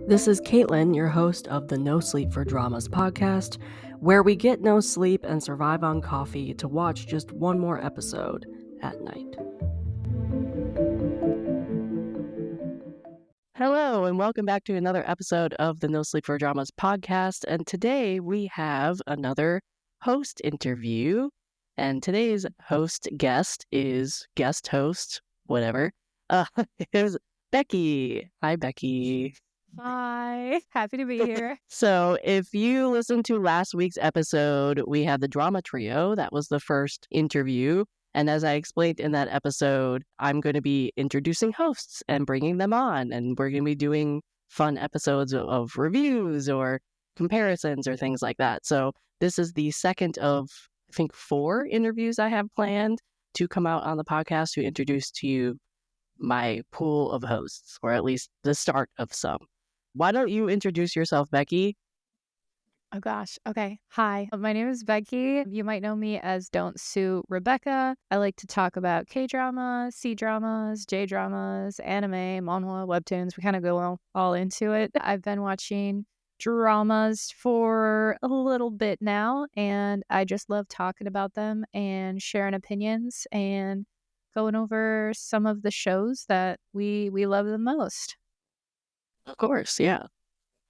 This is Caitlin, your host of the No Sleep for Dramas podcast, where we get no sleep and survive on coffee to watch just one more episode at night. Hello, and welcome back to another episode of the No Sleep for Dramas podcast. And today we have another host interview. And today's guest host, whatever, is Becky. Hi, Becky. Hi, happy to be here. So if you listened to last week's episode, we had the drama trio. That was the first interview. And as I explained in that episode, I'm going to be introducing hosts and bringing them on. And we're going to be doing fun episodes of reviews or comparisons or things like that. So this is the second of, I think, 4 interviews I have planned to come out on the podcast to introduce to you my pool of hosts, or at least the start of some. Why don't you introduce yourself, Becky? Oh gosh. Okay. Hi, my name is Becky. You might know me as Don't Sue Rebecca. I like to talk about K-dramas, C-dramas, J-dramas, anime, manhwa, webtoons. We kind of go all into it. I've been watching dramas for a little bit now, and I just love talking about them and sharing opinions and going over some of the shows that we love the most. Of course, yeah.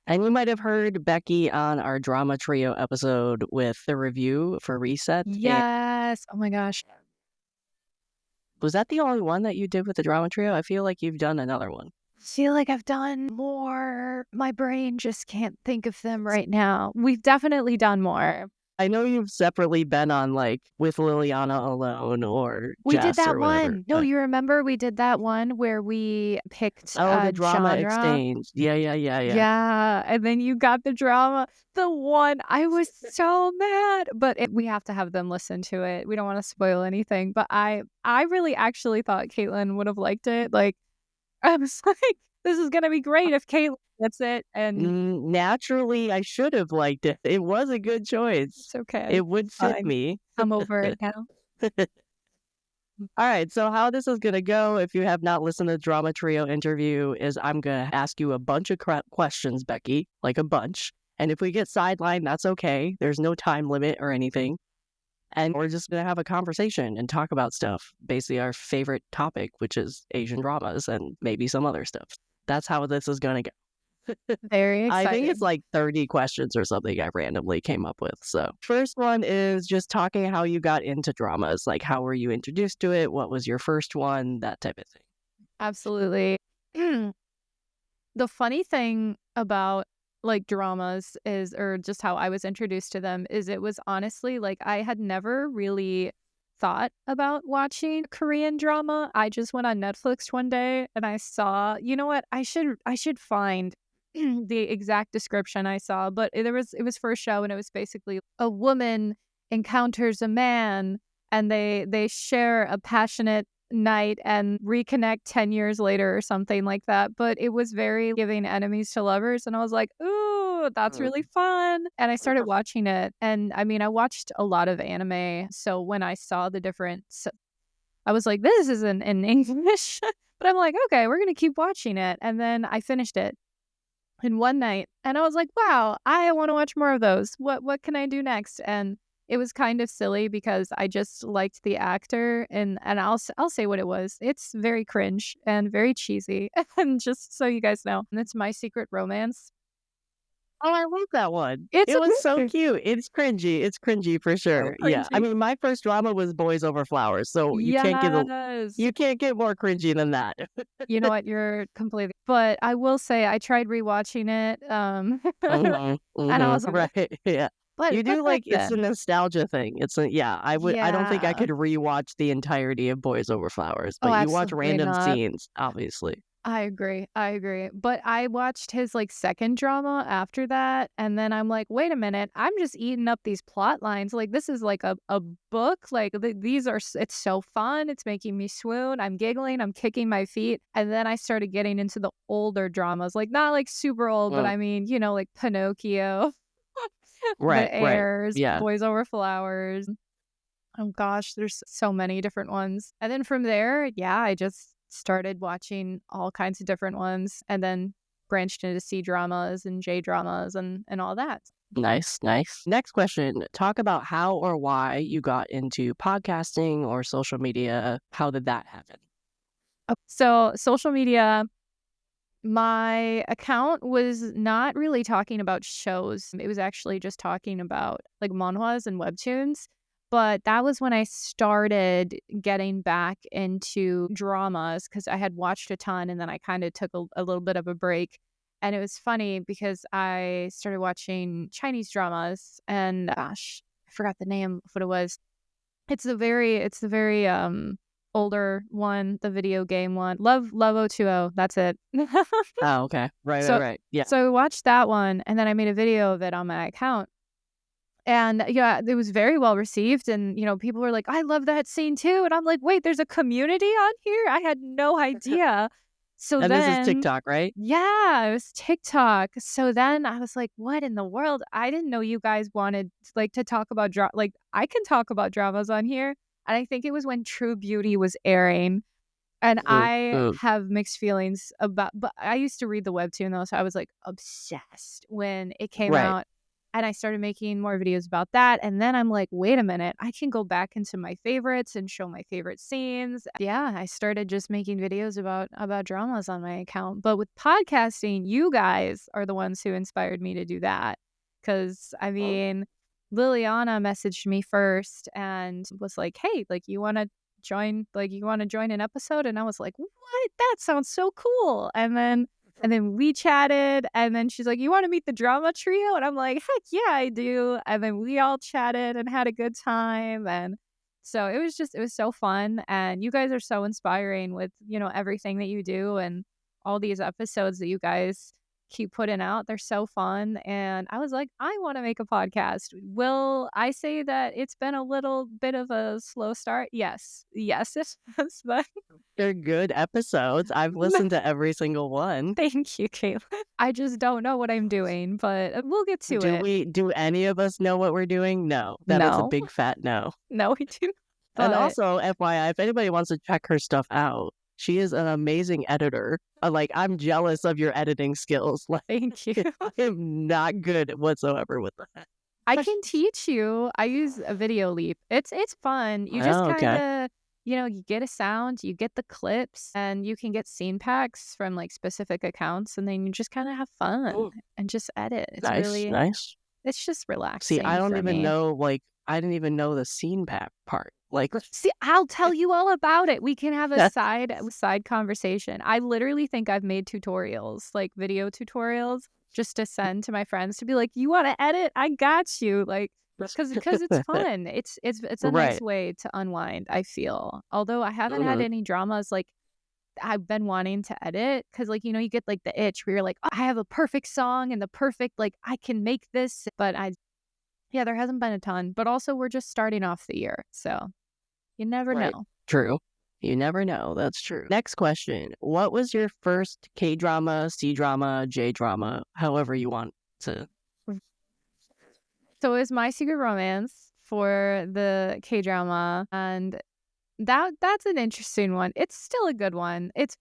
And you might have heard Becky on our drama trio episode with the review for Reset. Yes. Oh my gosh. Was that the only one that you did with the drama trio? I feel like you've done another one. I feel like I've done more. My brain just can't think of them right now. We've definitely done more. I know you've separately been on, like, with Liliana alone or we Jess did that or whatever. one. No, you remember we did that one where we picked the drama genre. exchange. Yeah. Yeah, and then you got the drama. The one, I was so mad, but we have to have them listen to it. We don't want to spoil anything, but I really actually thought Caitlin would have liked it. Like, I was like, this is gonna be great if Caitlin gets it. And naturally, I should have liked it. It was a good choice. It's okay. It would fit me. I'm over it now. All right, so how this is going to go, if you have not listened to the Drama Trio interview, is I'm going to ask you a bunch of questions, Becky, like a bunch. And if we get sidelined, that's okay. There's no time limit or anything. And we're just going to have a conversation and talk about stuff, basically our favorite topic, which is Asian dramas and maybe some other stuff. That's how this is going to go. Very exciting. I think it's like 30 questions or something I randomly came up with. So first one is just talking how you got into dramas. Like, how were you introduced to it? What was your first one? That type of thing. Absolutely. The funny thing about like dramas is, or just how I was introduced to them, is it was honestly like I had never really thought about watching Korean drama. I just went on Netflix one day and I saw, you know what, I should find the exact description I saw, but it was for a show, and it was basically a woman encounters a man and they share a passionate night and reconnect 10 years later or something like that. But it was very giving enemies to lovers, and I was like, ooh, that's really fun. And I started watching it, and I mean, I watched a lot of anime, so when I saw the difference, I was like, this isn't in English. But I'm like, okay, we're gonna keep watching it. And then I finished it in one night, and I was like, wow, I want to watch more of those. What can I do next? And it was kind of silly because I just liked the actor, and I'll say what it was. It's very cringe and very cheesy. And just so you guys know, it's My Secret Romance. Oh, I love that one. It was so cute. It's cringy. It's cringy for sure. So yeah. I mean, my first drama was Boys Over Flowers, so you can't get more cringy than that. You know what? You're completely. But I will say, I tried rewatching it, and I was right. Yeah. But you do like it's a nostalgia thing. It's a I don't think I could rewatch the entirety of Boys Over Flowers, but you watch random scenes, obviously. I agree. But I watched his like second drama after that, and then I'm like, wait a minute, I'm just eating up these plot lines. Like, this is like a book. Like, it's so fun. It's making me swoon. I'm giggling. I'm kicking my feet. And then I started getting into the older dramas, like not like super old, but I mean, you know, like Pinocchio. Right, The Heirs, yeah. Boys Over Flowers. Oh gosh, there's so many different ones. And then from there, I just started watching all kinds of different ones. And then branched into C dramas and J dramas and all that. Nice. Next question. Talk about how or why you got into podcasting or social media. How did that happen? So social media, my account was not really talking about shows. It was actually just talking about like manhwas and webtoons. But that was when I started getting back into dramas because I had watched a ton and then I kind of took a little bit of a break. And it was funny because I started watching Chinese dramas and gosh, I forgot the name of what it was. It's the very older one, the video game one. Love 020. That's it. Oh, okay. So Right. Yeah. so I watched that one and then I made a video of it on my account. And yeah, it was very well received. And, people were like, I love that scene too. And I'm like, wait, there's a community on here? I had no idea. So And then, this is TikTok, right? yeah, it was TikTok. So then I was like, what in the world? I didn't know you guys wanted like to talk about like I can talk about dramas on here. And I think it was when True Beauty was airing. And I have mixed feelings but I used to read the webtoon though, so I was like obsessed when it came out. And I started making more videos about that. And then I'm like, wait a minute, I can go back into my favorites and show my favorite scenes. Yeah, I started just making videos about dramas on my account. But with podcasting, you guys are the ones who inspired me to do that. Because, I mean, Liliana messaged me first and was like, hey, like, you want to join an episode? And I was like, what? That sounds so cool. And then we chatted, and then she's like, you want to meet the drama trio? And I'm like, heck yeah, I do. And then we all chatted and had a good time. And so it was so fun. And you guys are so inspiring with, everything that you do and all these episodes that you guys keep putting out. They're so fun. And I was like, I want to make a podcast. Will I say that it's been a little bit of a slow start? Yes, it has, but they're good episodes. I've listened to every single one. Thank you, Caitlin. I just don't know what I'm doing, but we'll get to it. Do any of us know what we're doing? No. That is a big fat no. No, we do. And also, FYI, if anybody wants to check her stuff out, she is an amazing editor. Like, I'm jealous of your editing skills. Like, thank you. I am not good whatsoever with that. I can teach you. I use a Video Leap. It's fun. You just kind of, you get a sound, you get the clips, and you can get scene packs from like specific accounts, and then you just kind of have fun and just edit. It's really nice. It's just relaxing. See, I don't even know. Like, I didn't even know the scene pack part. Like, see, I'll tell you all about it. We can have a side conversation. I literally think I've made tutorials, like video tutorials, just to send to my friends to be like, you want to edit? I got you. Like, because it's fun. It's a nice way to unwind, I feel. Although I haven't had any dramas like I've been wanting to edit because, like, you get like the itch where you're like, oh, I have a perfect song and the perfect, like, I can make this. But there hasn't been a ton. But also, we're just starting off the year. So you never know. True. You never know. That's true. Next question. What was your first K-drama, C-drama, J-drama, however you want to? So it was My Secret Romance for the K-drama. And that's an interesting one. It's still a good one. It's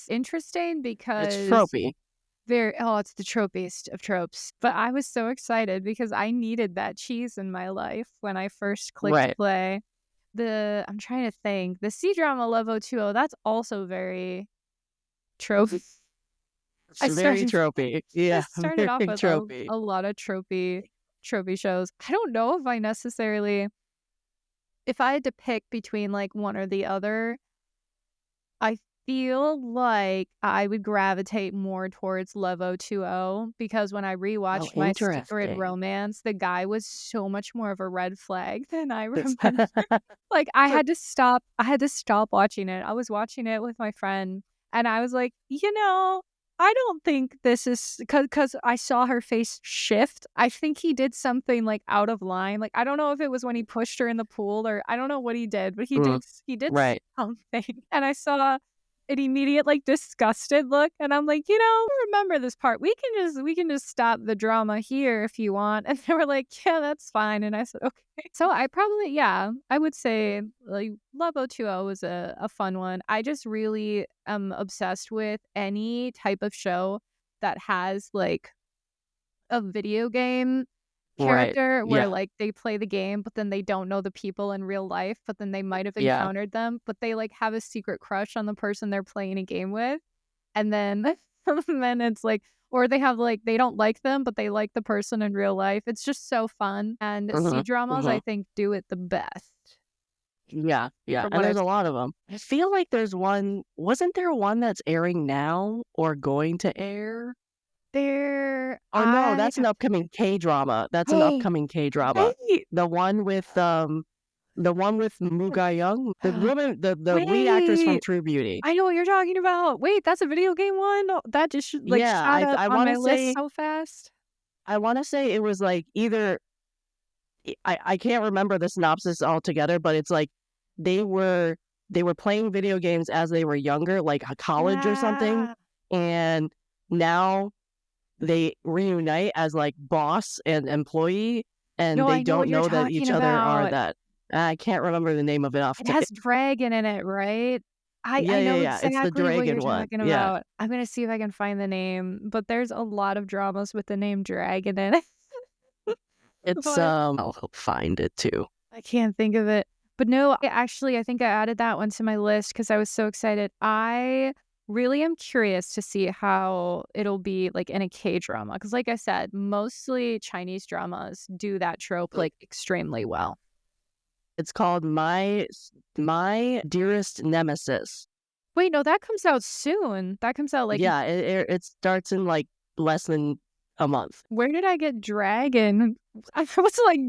interesting because it's tropey. It's the tropiest of tropes. But I was so excited because I needed that cheese in my life when I first clicked play. I'm trying to think. The C drama Love 020, that's also very tropey. Very tropey. Yeah. I started off with a lot of tropey shows. I don't know if I had to pick between like one or the other, I feel like I would gravitate more towards Love 020 because when I rewatched My Secret Romance, the guy was so much more of a red flag than I remember. Like I had to stop watching it. I was watching it with my friend and I was like, I don't think this is because I saw her face shift. I think he did something like out of line. Like, I don't know if it was when he pushed her in the pool or I don't know what he did, but he did something. And I saw an immediate like disgusted look. And I'm like, remember this part. We can just stop the drama here if you want. And they were like, yeah, that's fine. And I said, okay. So I would say like Love 020 was a fun one. I just really am obsessed with any type of show that has like a video game Right. character where Yeah. like they play the game, but then they don't know the people in real life, but then they might have Yeah. encountered them, but they like have a secret crush on the person they're playing a game with. And then and then it's like, or they have like they don't like them, but they like the person in real life. It's just so fun. And Hmm. C-dramas, I think, do it the best Yeah. Yeah. from And what there's I've a seen. lot of them. I feel like there's one. Wasn't there one that's airing now or going to air? There, Or no, I that's an upcoming K-drama. That's an upcoming K-drama. wait, The one with Moo Ga-young, the woman, the lead actress from wait. True Beauty. I know what you're talking about. Wait, that's a video game one? Oh, that just like Yeah, shot up I on want my to list say so fast. it was like either I can't remember the synopsis altogether, but it's like they were playing video games as they were younger, like a college or something, Yeah. and now they reunite as like boss and employee, and No, they I know what don't you're know that talking each other are about. that. I can't remember the name of it off. It has dragon in it, right? Yeah, I yeah, know yeah. It's the exactly what you're dragon one. talking Yeah, about. I'm gonna see if I can find the name, but there's a lot of dramas with the name dragon in it. it's But I'll find it too. I can't think of it. But no, I think I added that one to my list because I was so excited. I really am curious to see how it'll be like in a K-drama. Because like I said, mostly Chinese dramas do that trope like extremely well. It's called My Dearest Nemesis. Wait, no, that comes out soon. That comes out like Yeah, it starts in like less than a month where did I get dragon? I was like,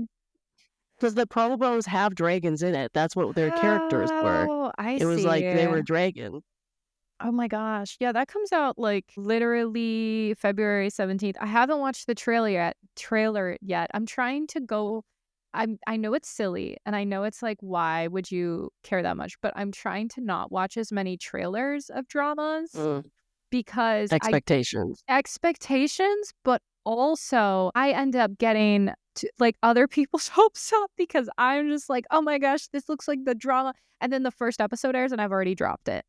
because the promos have dragons in it. That's what their characters were. oh, I It was like they see. were dragons. Oh my gosh. Yeah, that comes out like literally February 17th. I haven't watched the trailer yet. I'm trying to go I know it's silly and I know it's like why would you care that much, but I'm trying to not watch as many trailers of dramas Mm. because Expectations. expectations, but also I end up getting like other people's hopes up because I'm just like, "Oh my gosh, this looks like the drama." And then the first episode airs and I've already dropped it.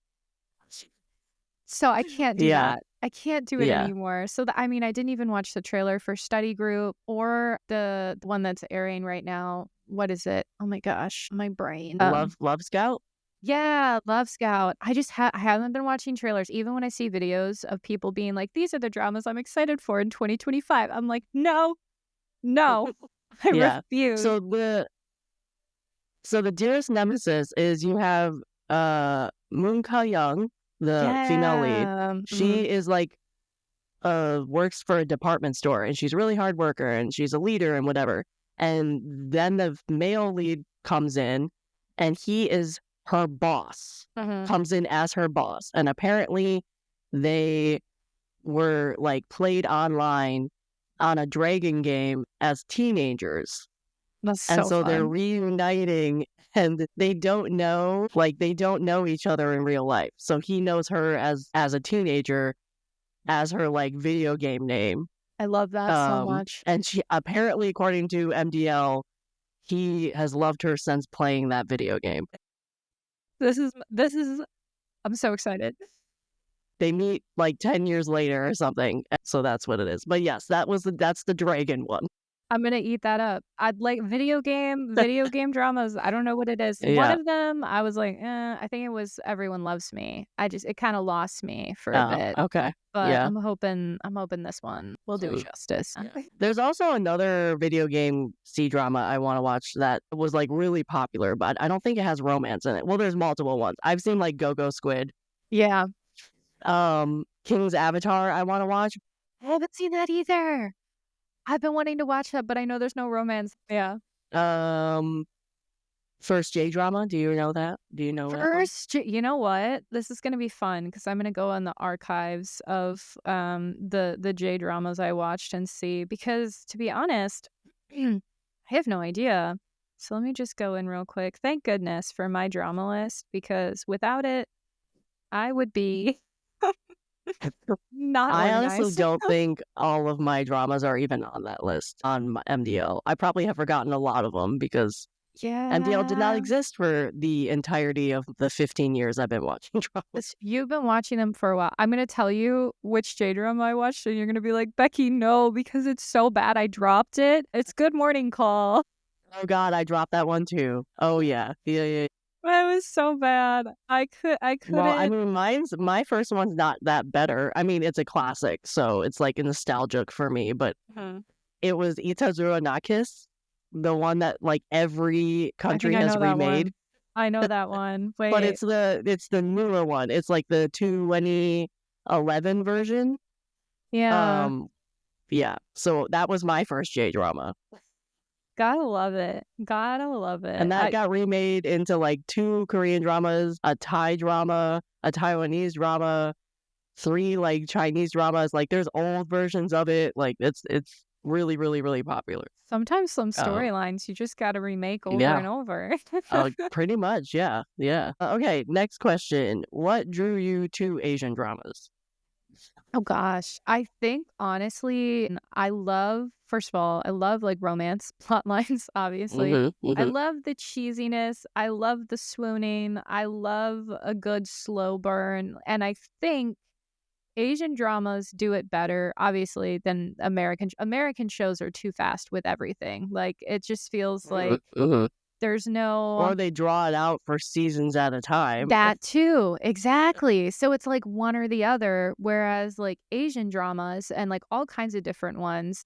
So I can't do Yeah, that. I can't do it yeah. anymore. So I mean, I didn't even watch the trailer for Study Group or the one that's airing right now. What is it? Oh my gosh, my brain. Love Scout. Yeah, Love Scout. I haven't been watching trailers even when I see videos of people being like, "These are the dramas I'm excited for in 2025." I'm like, "No. No. I Yeah. refuse." So the Dearest Nemesis is you have Moon Ka-young, the female lead. Yeah. She is like works for a department store and she's a really hard worker and she's a leader and whatever. And then the male lead comes in and he is her boss, comes in as her boss. And apparently they were like played online on a dragon game as teenagers. That's And so so they're fun. reuniting and they don't know each other in real life. So he knows her as a teenager as her like video game name. I love that so much. And she apparently, according to MDL, he has loved her since playing that video game. This is I'm so excited. They meet like 10 years later or something. So that's what it is. But yes, that's the dragon one. I'm gonna eat that up. I'd like video game dramas. I don't know what it is. One Yeah. of them, I was like, I think it was Everyone Loves Me. It kind of lost me for a bit, Okay. but Yeah. I'm hoping this one will do it justice. Yeah. There's also another video game C-drama I want to watch that was like really popular, but I don't think it has romance in it. Well, there's multiple ones. I've seen like Go-Go Squid. Yeah, King's Avatar I want to watch. I haven't seen that either. I've been wanting to watch that, but I know there's no romance. Yeah. First J-drama, do you know that? Do you know that one? You know what? This is gonna be fun because I'm gonna go on the archives of the J dramas I watched and see. Because to be honest, I have no idea. So let me just go in real quick. Thank goodness for my drama list because without it, I would be not I honestly organized. don't think all of my dramas are even on that list on my MDL. I probably have forgotten a lot of them because MDL did not Yeah. exist for the entirety of the 15 years I've been watching dramas. You've been watching them for a while. I'm going to tell you which J-drama I watched, and you're going to be like, Becky, no, because it's so bad I dropped it. It's Good Morning Call. Oh God, I dropped that one too. Oh yeah. Yeah. It was so bad. I Well, I couldn't. mean, my first one's not that better. I mean, it's a classic, so it's like nostalgic for me, but Mhm. it was Itazura Nakis, the one that like every I think country I has know that remade. one. I know that one. But Wait. it's the newer one. It's like the 2011 version. Yeah. Um, yeah. So that was my first J drama, Gotta love it. Gotta love and it. that got remade into like 2 Korean dramas, a Thai drama, a Taiwanese drama, 3 like Chinese dramas. Like there's old versions of it. Like it's really really really popular. Sometimes some Um, storylines you just gotta remake over yeah. and over. Pretty much, yeah, yeah. Okay, next question. What drew you to Asian dramas? Oh gosh. I think honestly, I love, first of all, I love like romance plot lines, obviously. Mm-hmm, I mm-hmm. love the cheesiness. I love the swooning. I love a good slow burn. And I think Asian dramas do it better, obviously, than American shows are too fast with everything. Like it just feels like Mm-hmm. there's no Or they draw it out for seasons at a time. that too, exactly. So it's like one or the other, whereas like Asian dramas and like all kinds of different ones,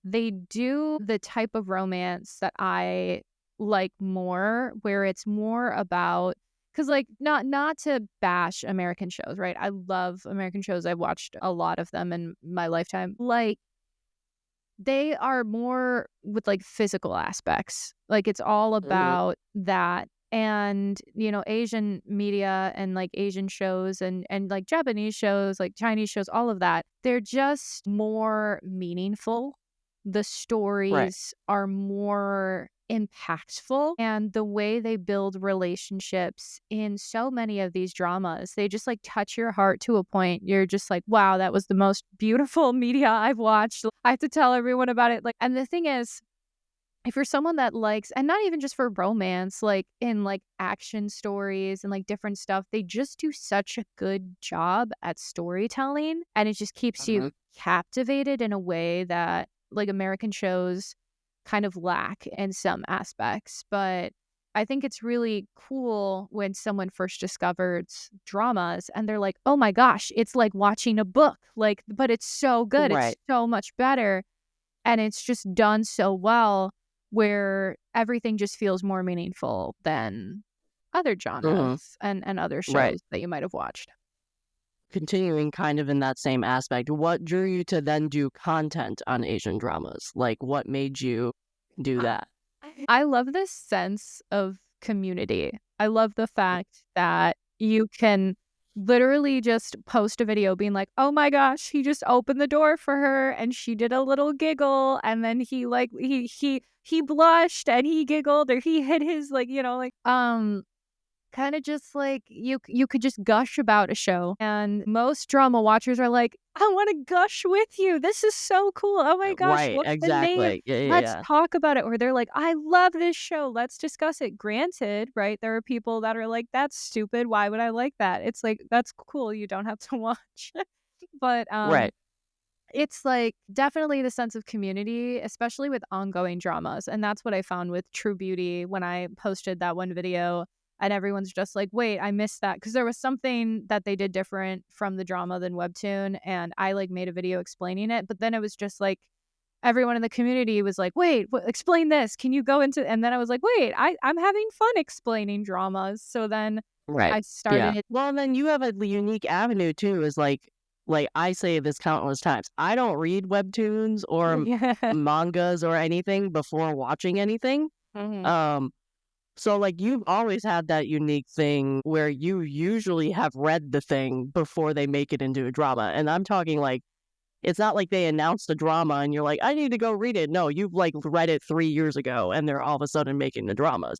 they do the type of romance that I like more, where it's more about, because like not to bash American shows, right? I love American shows. I've watched a lot of them in my lifetime. Like they are more with like physical aspects. Like it's all Mm-hmm. about that. And, Asian media and like Asian shows and like Japanese shows, like Chinese shows, all of that, they're just more meaningful. The Right. stories are more impactful, and the way they build relationships in so many of these dramas, they just like touch your heart to a point you're just like, wow, that was the most beautiful media I've watched. I have to tell everyone about it. Like, and the thing is, if you're someone that likes, and not even just for romance, like in like action stories and like different stuff, they just do such a good job at storytelling, and it just keeps you Mm-hmm. captivated in a way that like American shows kind of lack in some aspects. But I think it's really cool when someone first discovers dramas and they're like, oh my gosh, it's like watching a book. Like, but it's so good. It's Right. so much better. And it's just done so well, where everything just feels more meaningful than other Mm-hmm. genres and other Right. shows that you might have watched. Continuing kind of in that same aspect, what drew you to then do content on Asian dramas? Like, what made you do that? I love this sense of community. I love the fact that you can literally just post a video being like, "Oh my gosh, he just opened the door for her and she did a little giggle, and then he blushed and he giggled, or he hit his like, kind of just like you could just gush about a show, and most drama watchers are like, I want to gush with you, this is so cool, oh my gosh, Right. what's the name, Exactly. Yeah. Yeah. let's Yeah. talk about it. Or they're like, I love this show, let's discuss it. Granted, right, there are people that are like, that's stupid, why would I like that? It's like, that's cool, you don't have to watch. But Right. it's like definitely the sense of community, especially with ongoing dramas. And that's what I found with True Beauty when I posted that one video. And everyone's just like, wait, I missed that. Because there was something that they did different from the drama than Webtoon. And I like made a video explaining it. But then it was just like, everyone in the community was like, wait, explain this. Can you go into, and then I was like, wait, I'm having fun explaining dramas. So then Right. I Yeah. started it. Well, then you have a unique avenue too. Is like I say this countless times. I don't read webtoons or Yeah. mangas or anything before watching anything. Mhm. Um, so like you've always had that unique thing where you usually have read the thing before they make it into a drama. And I'm talking like it's not like they announced a drama and you're like, I need to go read it. No, you've like read it 3 years ago and they're all of a sudden making the dramas.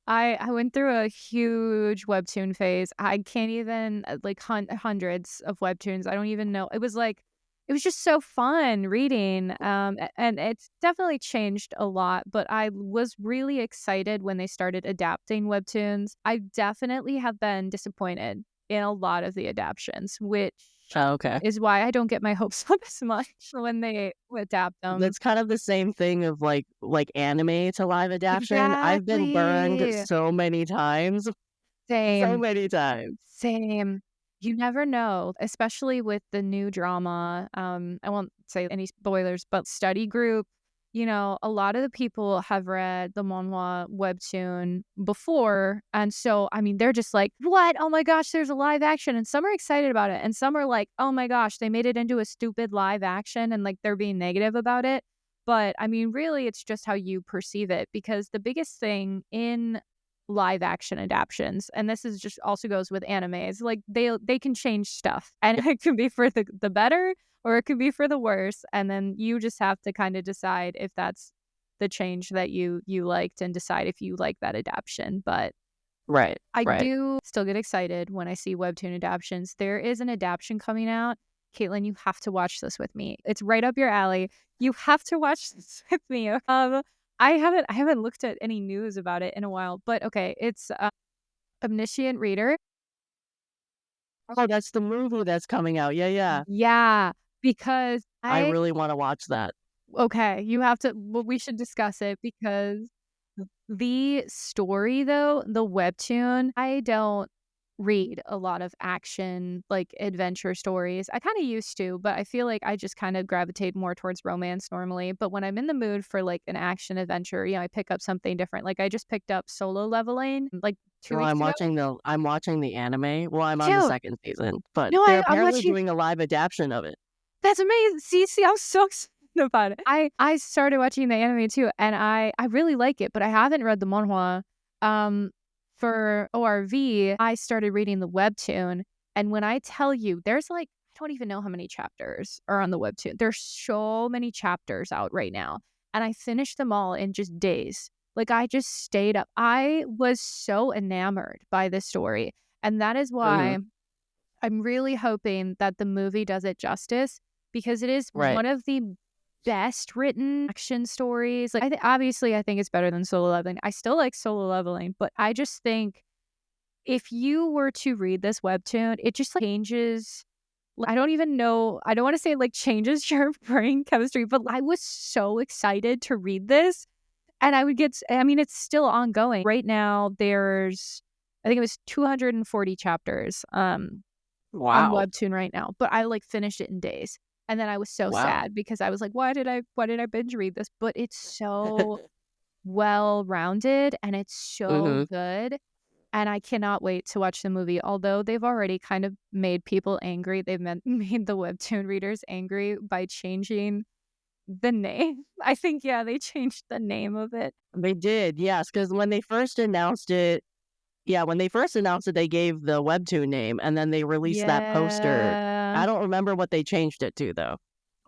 I went through a huge webtoon phase. I can't even like hundreds of webtoons. I don't even know. It was like it was just so fun reading. And it's definitely changed a lot, but I was really excited when they started adapting webtoons. I definitely have been disappointed in a lot of the adaptions, which Oh, okay. is why I don't get my hopes up as much when they adapt them. That's kind of the same thing of like anime to live adaptation. I've been burned Exactly. so many times. So Same. many times. Same. You never know, especially with the new drama. I won't say any spoilers, but study group, a lot of the people have read the manhwa webtoon before. And so, I mean, they're just like, what? Oh my gosh, there's a live action. And some are excited about it. And some are like, oh my gosh, they made it into a stupid live action and like they're being negative about it. But I mean, really, it's just how you perceive it because the biggest thing in live action adaptions, and this is just also goes with animes, like they can change stuff and it can be for the better or it could be for the worse, and then you just have to kind of decide if that's the change that you liked and decide if you like that adaptation. But Right. I Right. do still get excited when I see webtoon adaptions. There is an adaptation coming out. Caitlin, you have to watch this with me. It's right up your alley. You have to watch this with me. I haven't looked at any news about it in a while, but okay, it's Omniscient Reader. Oh, that's the movie that's coming out. Yeah, yeah. Yeah, because I really want to watch that. okay, you have to, well, we should discuss it because the story though, the webtoon, I don't read a lot of action, like adventure stories. I kind of used to, but I feel like I just kind of gravitate more towards romance normally. But when I'm in the mood for like an action adventure, I pick up something different. Like I just picked up Solo Leveling like 2 Well, weeks ago. I'm watching the anime. Well, I'm on the Dude, second season, but no, they're I'm apparently watching. doing a live adaptation of it. That's amazing. See, I'm so excited about it. I started watching the anime too, and I really like it, but I haven't read the manhwa. For ORV, I started reading the webtoon, and when I tell you, there's like I don't even know how many chapters are on the webtoon. There's so many chapters out right now, and I finished them all in just days. Like I just stayed up. I was so enamored by this story, and that is Mhm. why I'm really hoping that the movie does it justice because it is Right. one of the best written action stories. Like, obviously, I think it's better than Solo Leveling. I still like Solo Leveling, but I just think if you were to read this webtoon, it just like, changes. I don't even know. I don't want to say like changes your brain chemistry, but I was so excited to read this. And I mean, it's still ongoing. Right now, I think it was 240 chapters. On Wow. Webtoon right now, but I, like, finished it in days, and then I was so Wow. sad because I was like, why did I binge read this?" But it's so well-rounded, and it's so Mhm. good, and I cannot wait to watch the movie, although they've already kind of made people angry, they've made the Webtoon readers angry by changing the name. I think, yeah, they changed the name of it. They did, yes, because when they first announced it, they gave the webtoon name, and then they released that poster. Yeah. I don't remember what they changed it to, though.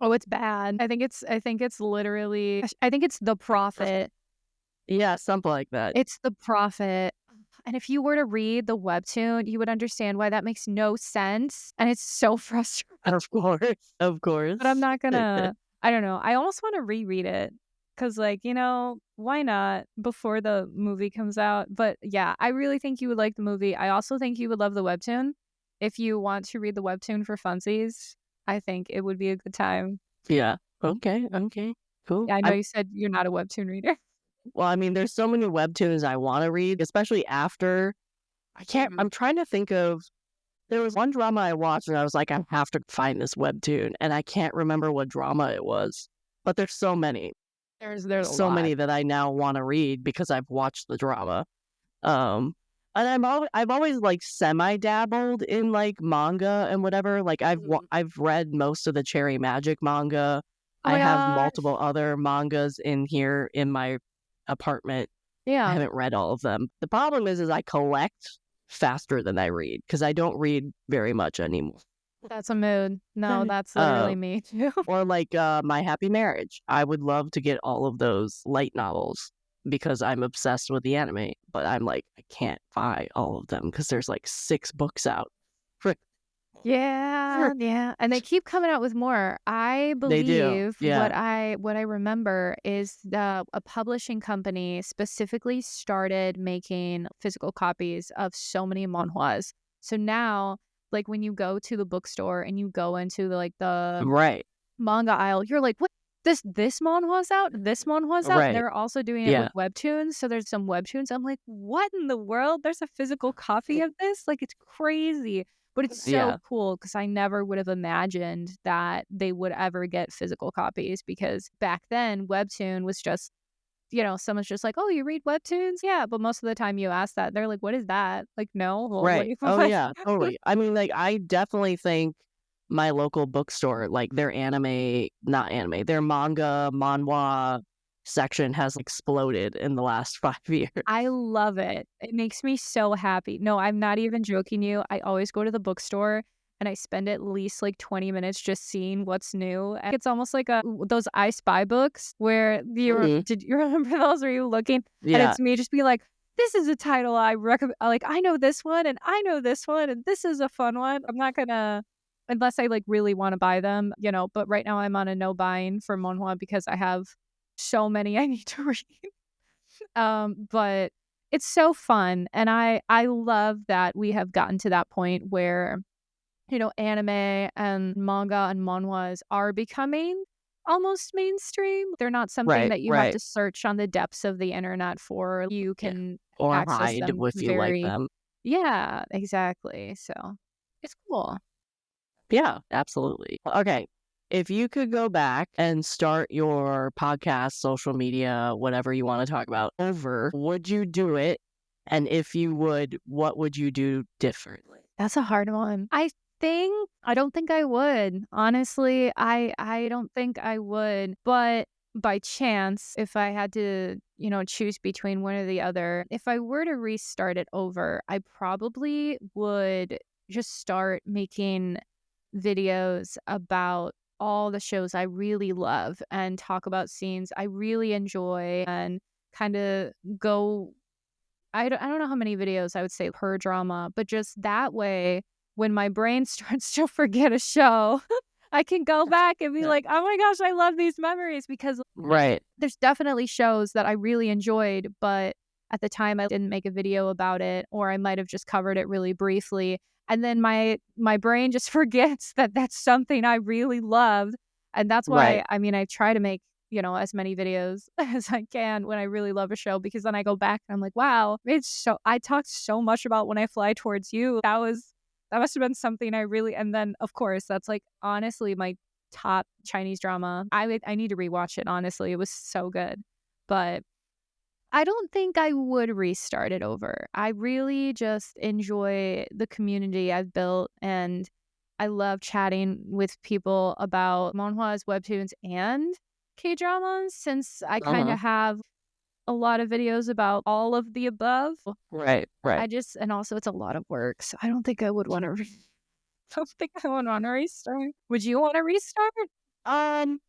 Oh, it's bad. I think it's literally I think it's The Prophet. Yeah, something like that. It's The Prophet. And if you were to read the webtoon, you would understand why that makes no sense, and it's so frustrating. Of course, of But I'm course. not gonna I don't know. I almost wanna reread it because, like, why not before the movie comes out? But, yeah, I really think you would like the movie. I also think you would love the webtoon. If you want to read the webtoon for funsies, I think it would be a good time. Yeah. Okay, okay, cool. Yeah, I know you said you're not a webtoon reader. I mean, there's so many webtoons I wanna read, especially after Mhm. I'm trying to think of there was one drama I watched, and I was like, "I have to find this webtoon," and I can't remember what drama it was, but there's so many. There's a So lot. many that I now wanna read because I've watched the drama. Um, and I've always, like, semi-dabbled in, like, manga and whatever, like, Mhm. I've read most of the Cherry Magic manga. Oh I my have gosh. multiple other mangas in here in my apartment. I Yeah, haven't read all of them. The problem is I collect faster than I read because I don't read very much anymore. that's a mood. No, that's Uh, literally me too. or like, My Happy Marriage. I would love to get all of those light novels because I'm obsessed with the anime, but I'm like, I can't buy all of them because there's like 6 books out. Frick. Yeah, yeah. And they keep coming out with more. I They do. believe Yeah. what I remember is a publishing company specifically started making physical copies of so many manhwas. So now, like when you go to the bookstore and you go into the Right. manga aisle, you're like, what? This manhwa's out? This manhwa's out? And Right. they're also doing it with Yeah. webtoons. So there's some webtoons. I'm like, what in the world? There's a physical copy of this? Like, it's crazy. But it's so Yeah. cool because I never would have imagined that they would ever get physical copies because back then, webtoon was just, someone's just like, oh, you read webtoons? Yeah. But most of the time you ask that, they're like, what is that? Like, no. Well, what do Right. you Oh, what? yeah, totally. I mean, like, I definitely think my local bookstore, like, their their manga, manhwa section has exploded in the last 5 years. I love it. It makes me so happy. No, I'm not even joking you. I always go to the bookstore and I spend at least like 20 minutes just seeing what's new. And it's almost like those I Spy books where Mhm. did you remember those? Were you looking? And Yeah. it's me just be like, this is a title I recommend. Like, I know this one and I know this one and this is a fun one. I'm not gonna, unless I like really want to buy them, but right now I'm on a no buying for manhwa because I have so many I need to read. But it's so fun, and I love that we have gotten to that point where, anime and manga and manhwas are becoming almost mainstream. They're not something Right, that you have right. to search on the depths of the internet for. You Yeah. can Or access hide them if you like very. them. Yeah, exactly. So, it's cool. Yeah, absolutely. Okay. If you could go back and start your podcast, social media, whatever you want to talk about over, would you do it? And if you would, what would you do differently? That's a hard one. I don't think I would. Honestly, I don't think I would. But by chance, if I had to, choose between one or the other, if I were to restart it over, I probably would just start making videos about all the shows I really love and talk about scenes I really enjoy and kind of go I don't know how many videos I would say per drama, but just that way, when my brain starts to forget a show, I can go back and be Yeah. like, oh my gosh, I love these memories because Right. there's definitely shows that I really enjoyed, but at the time I didn't make a video about it, or I might have just covered it really briefly. And then my brain just forgets that that's something I really loved. And that's Right. why, I mean, I try to make, as many videos as I can when I really love a show, because then I go back and I'm like, wow, I talked so much about When I Fly Towards You. That must have been something I really, and then of course, that's like honestly my top Chinese drama. I need to rewatch it, honestly. It was so good. But I don't think I would restart it over. I really just enjoy the community I've built, and I love chatting with people about manhwas, webtoons, and K-dramas since I kind Uh-huh. of have a lot of videos about all of the above. Right. Right. And also it's a lot of work, so I don't think I would want to don't think I would want to restart. Would you want to restart? Um,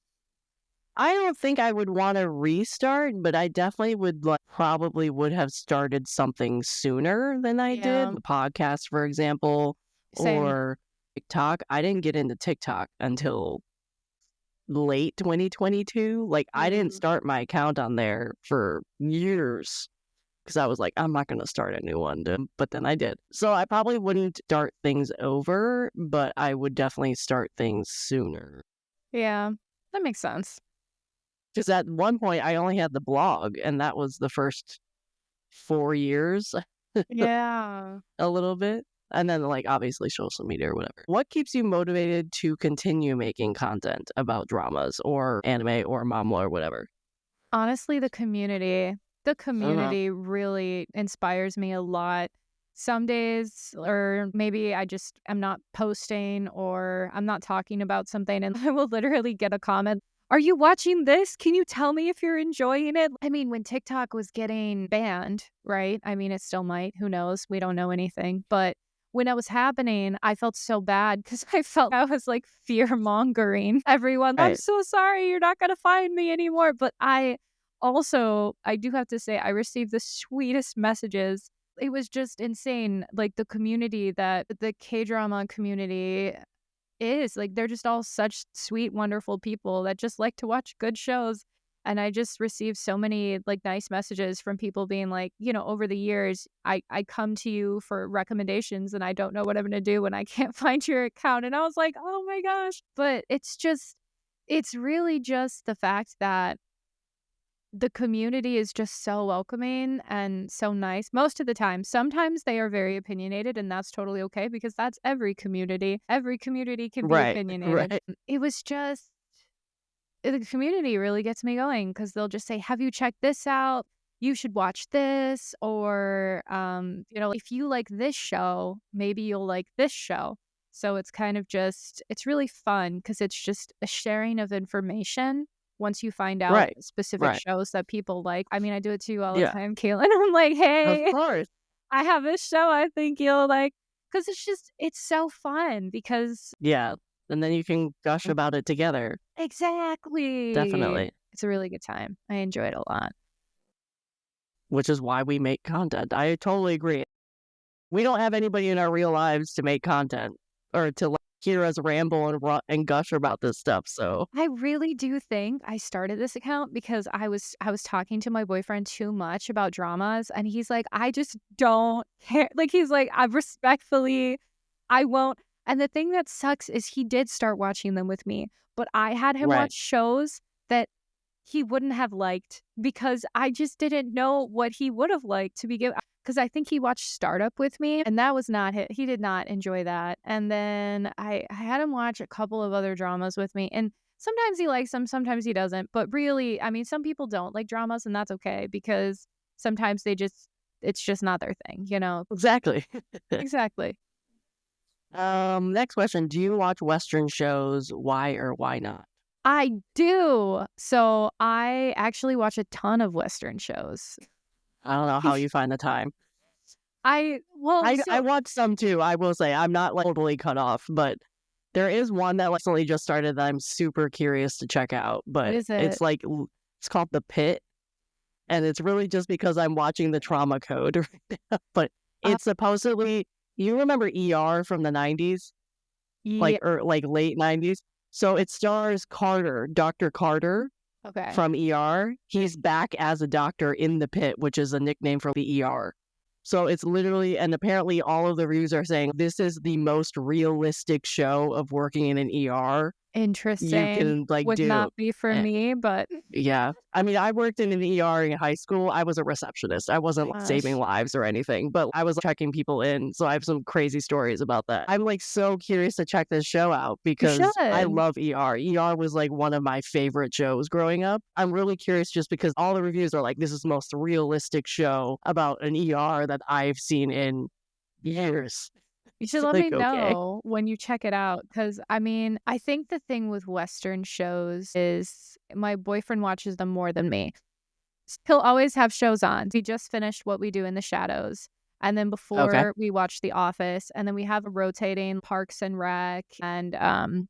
I don't think I would want to restart, but I definitely would probably would have started something sooner than I did. Yeah, The podcast, for example, same. or TikTok. I didn't get into TikTok until late 2022. Like, I didn't Mm. start my account on there for years because I was like, I'm not going to start a new one. But then I did. So I probably wouldn't start things over, but I would definitely start things sooner. Yeah, that makes sense. Because at one point, I only had the blog, and that was the first 4 years, Yeah. a little bit. And then, like, obviously, social media or whatever. What keeps you motivated to continue making content about dramas or anime or manhwa or whatever? Honestly, the community. The Uh-huh. community really inspires me a lot. Some days, or maybe I just am not posting or I'm not talking about something, and I will literally get a comment. Are you watching this? Can you tell me if you're enjoying it? I mean, when TikTok was getting banned, right? I mean, it still might. Who knows? We don't know anything. But when it was happening, I felt so bad because I felt I was like fear mongering everyone. I'm Right. so sorry. You're not going to find me anymore. But I do have to say, I received the sweetest messages it was just insane. Like the community that the K-drama community is, like, they're just all such sweet, wonderful people that just like to watch good shows. And I just received so many like nice messages from people being like, over the years, I come to you for recommendations and I don't know what I'm going to do when I can't find your account. And I was like, oh my gosh. But it's really just the fact that the community is just so welcoming and so nice most of the time. Sometimes they are very opinionated, and that's totally okay because that's every community. Every community can be Right. opinionated. Right. It was just the community really gets me going because they'll just say, have you checked this out? You should watch this. Or, if you like this show, maybe you'll like this show. So it's kind of just, it's really fun because it's just a sharing of information once you find out Right. specific Right. shows that people like. I mean, I do it to you all the Yeah. time, Caitlin. I'm like, Of hey, course. I have this show I think you'll like. Because it's so fun because Yeah. And then you can gush about it together. exactly. Definitely. It's a really good time. I enjoy it a lot. Which is why we make content. I totally agree. We don't have anybody in our real lives to make content or to hear us ramble and gush about this stuff. So I really do think I started this account because I was talking to my boyfriend too much about dramas, and he's like, I just don't care. Like he's like, I won't. And the thing that sucks is he did start watching them with me, but I had him right. watch shows that he wouldn't have liked because I just didn't know what he would have liked to begin. Because I think he watched Startup with me, and that was not he did not enjoy that. And then I had him watch a couple of other dramas with me, and sometimes he likes them, sometimes he doesn't. But really, I mean, some people don't like dramas, and that's okay because sometimes it's just not their thing, Exactly. Exactly. Next question. Do you watch Western shows? Why or why not? I do. So I actually watch a ton of Western shows. I don't know how you find the time. I watch some too. I will say I'm not totally cut off, but there is one that recently just started that I'm super curious to check out. But what is it? It's called The Pit, and it's really just because I'm watching the Trauma Code right now. But it's supposedly, you remember ER from the 90s, yeah. like late 90s. So it stars Dr. Carter. Okay. From ER. He's back as a doctor in The Pit, which is a nickname for the ER. So it's literally, and apparently all of the reviews are saying this is the most realistic show of working in an ER Interesting. you can Would do. not be for me, but yeah. I mean, I worked in an ER in high school. I was a receptionist. I wasn't saving lives or anything, but I was checking people in. So I have some crazy stories about that. I'm so curious to check this show out because I love ER. ER was one of my favorite shows growing up. I'm really curious just because all the reviews are this is the most realistic show about an ER that I've seen in years. You should let me know when you check it out because, I mean, I think the thing with Western shows is my boyfriend watches them more than me. He'll always have shows on. We just finished What We Do in the Shadows. And then before we watched The Office. And then we have a rotating Parks and Rec and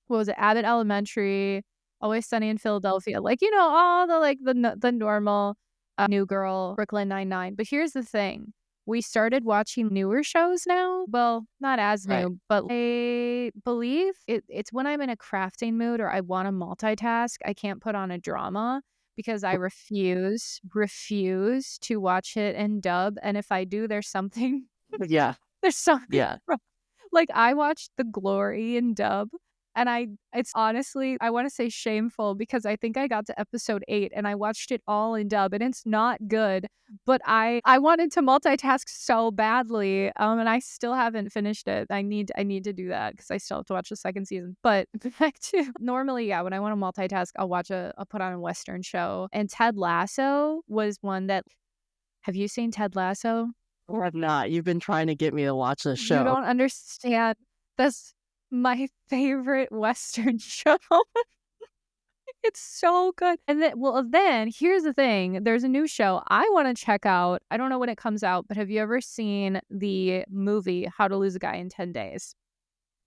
what was it? Abbott Elementary, Always Sunny in Philadelphia. All the normal New Girl, Brooklyn Nine-Nine. But here's the thing. We started watching newer shows now. Well, not as new, but I believe it's when I'm in a crafting mood or I want to multitask. I can't put on a drama because I refuse to watch it in dub. And if I do, there's something. Yeah. There's something. Yeah. Wrong. I watched The Glory in dub. And it's honestly, I want to say shameful because I think I got to episode 8 and I watched it all in dub and it's not good, but I wanted to multitask so badly. And I still haven't finished it. I need to do that because I still have to watch the second season. But back to normally, when I want to multitask, I'll put on a Western show. And Ted Lasso was one that, have you seen Ted Lasso? Or I've not. You've been trying to get me to watch this show. You don't understand. That's my favorite Western show. It's so good. And then here's the thing. There's a new show I want to check out. I don't know when it comes out, but have you ever seen the movie How to Lose a Guy in 10 Days?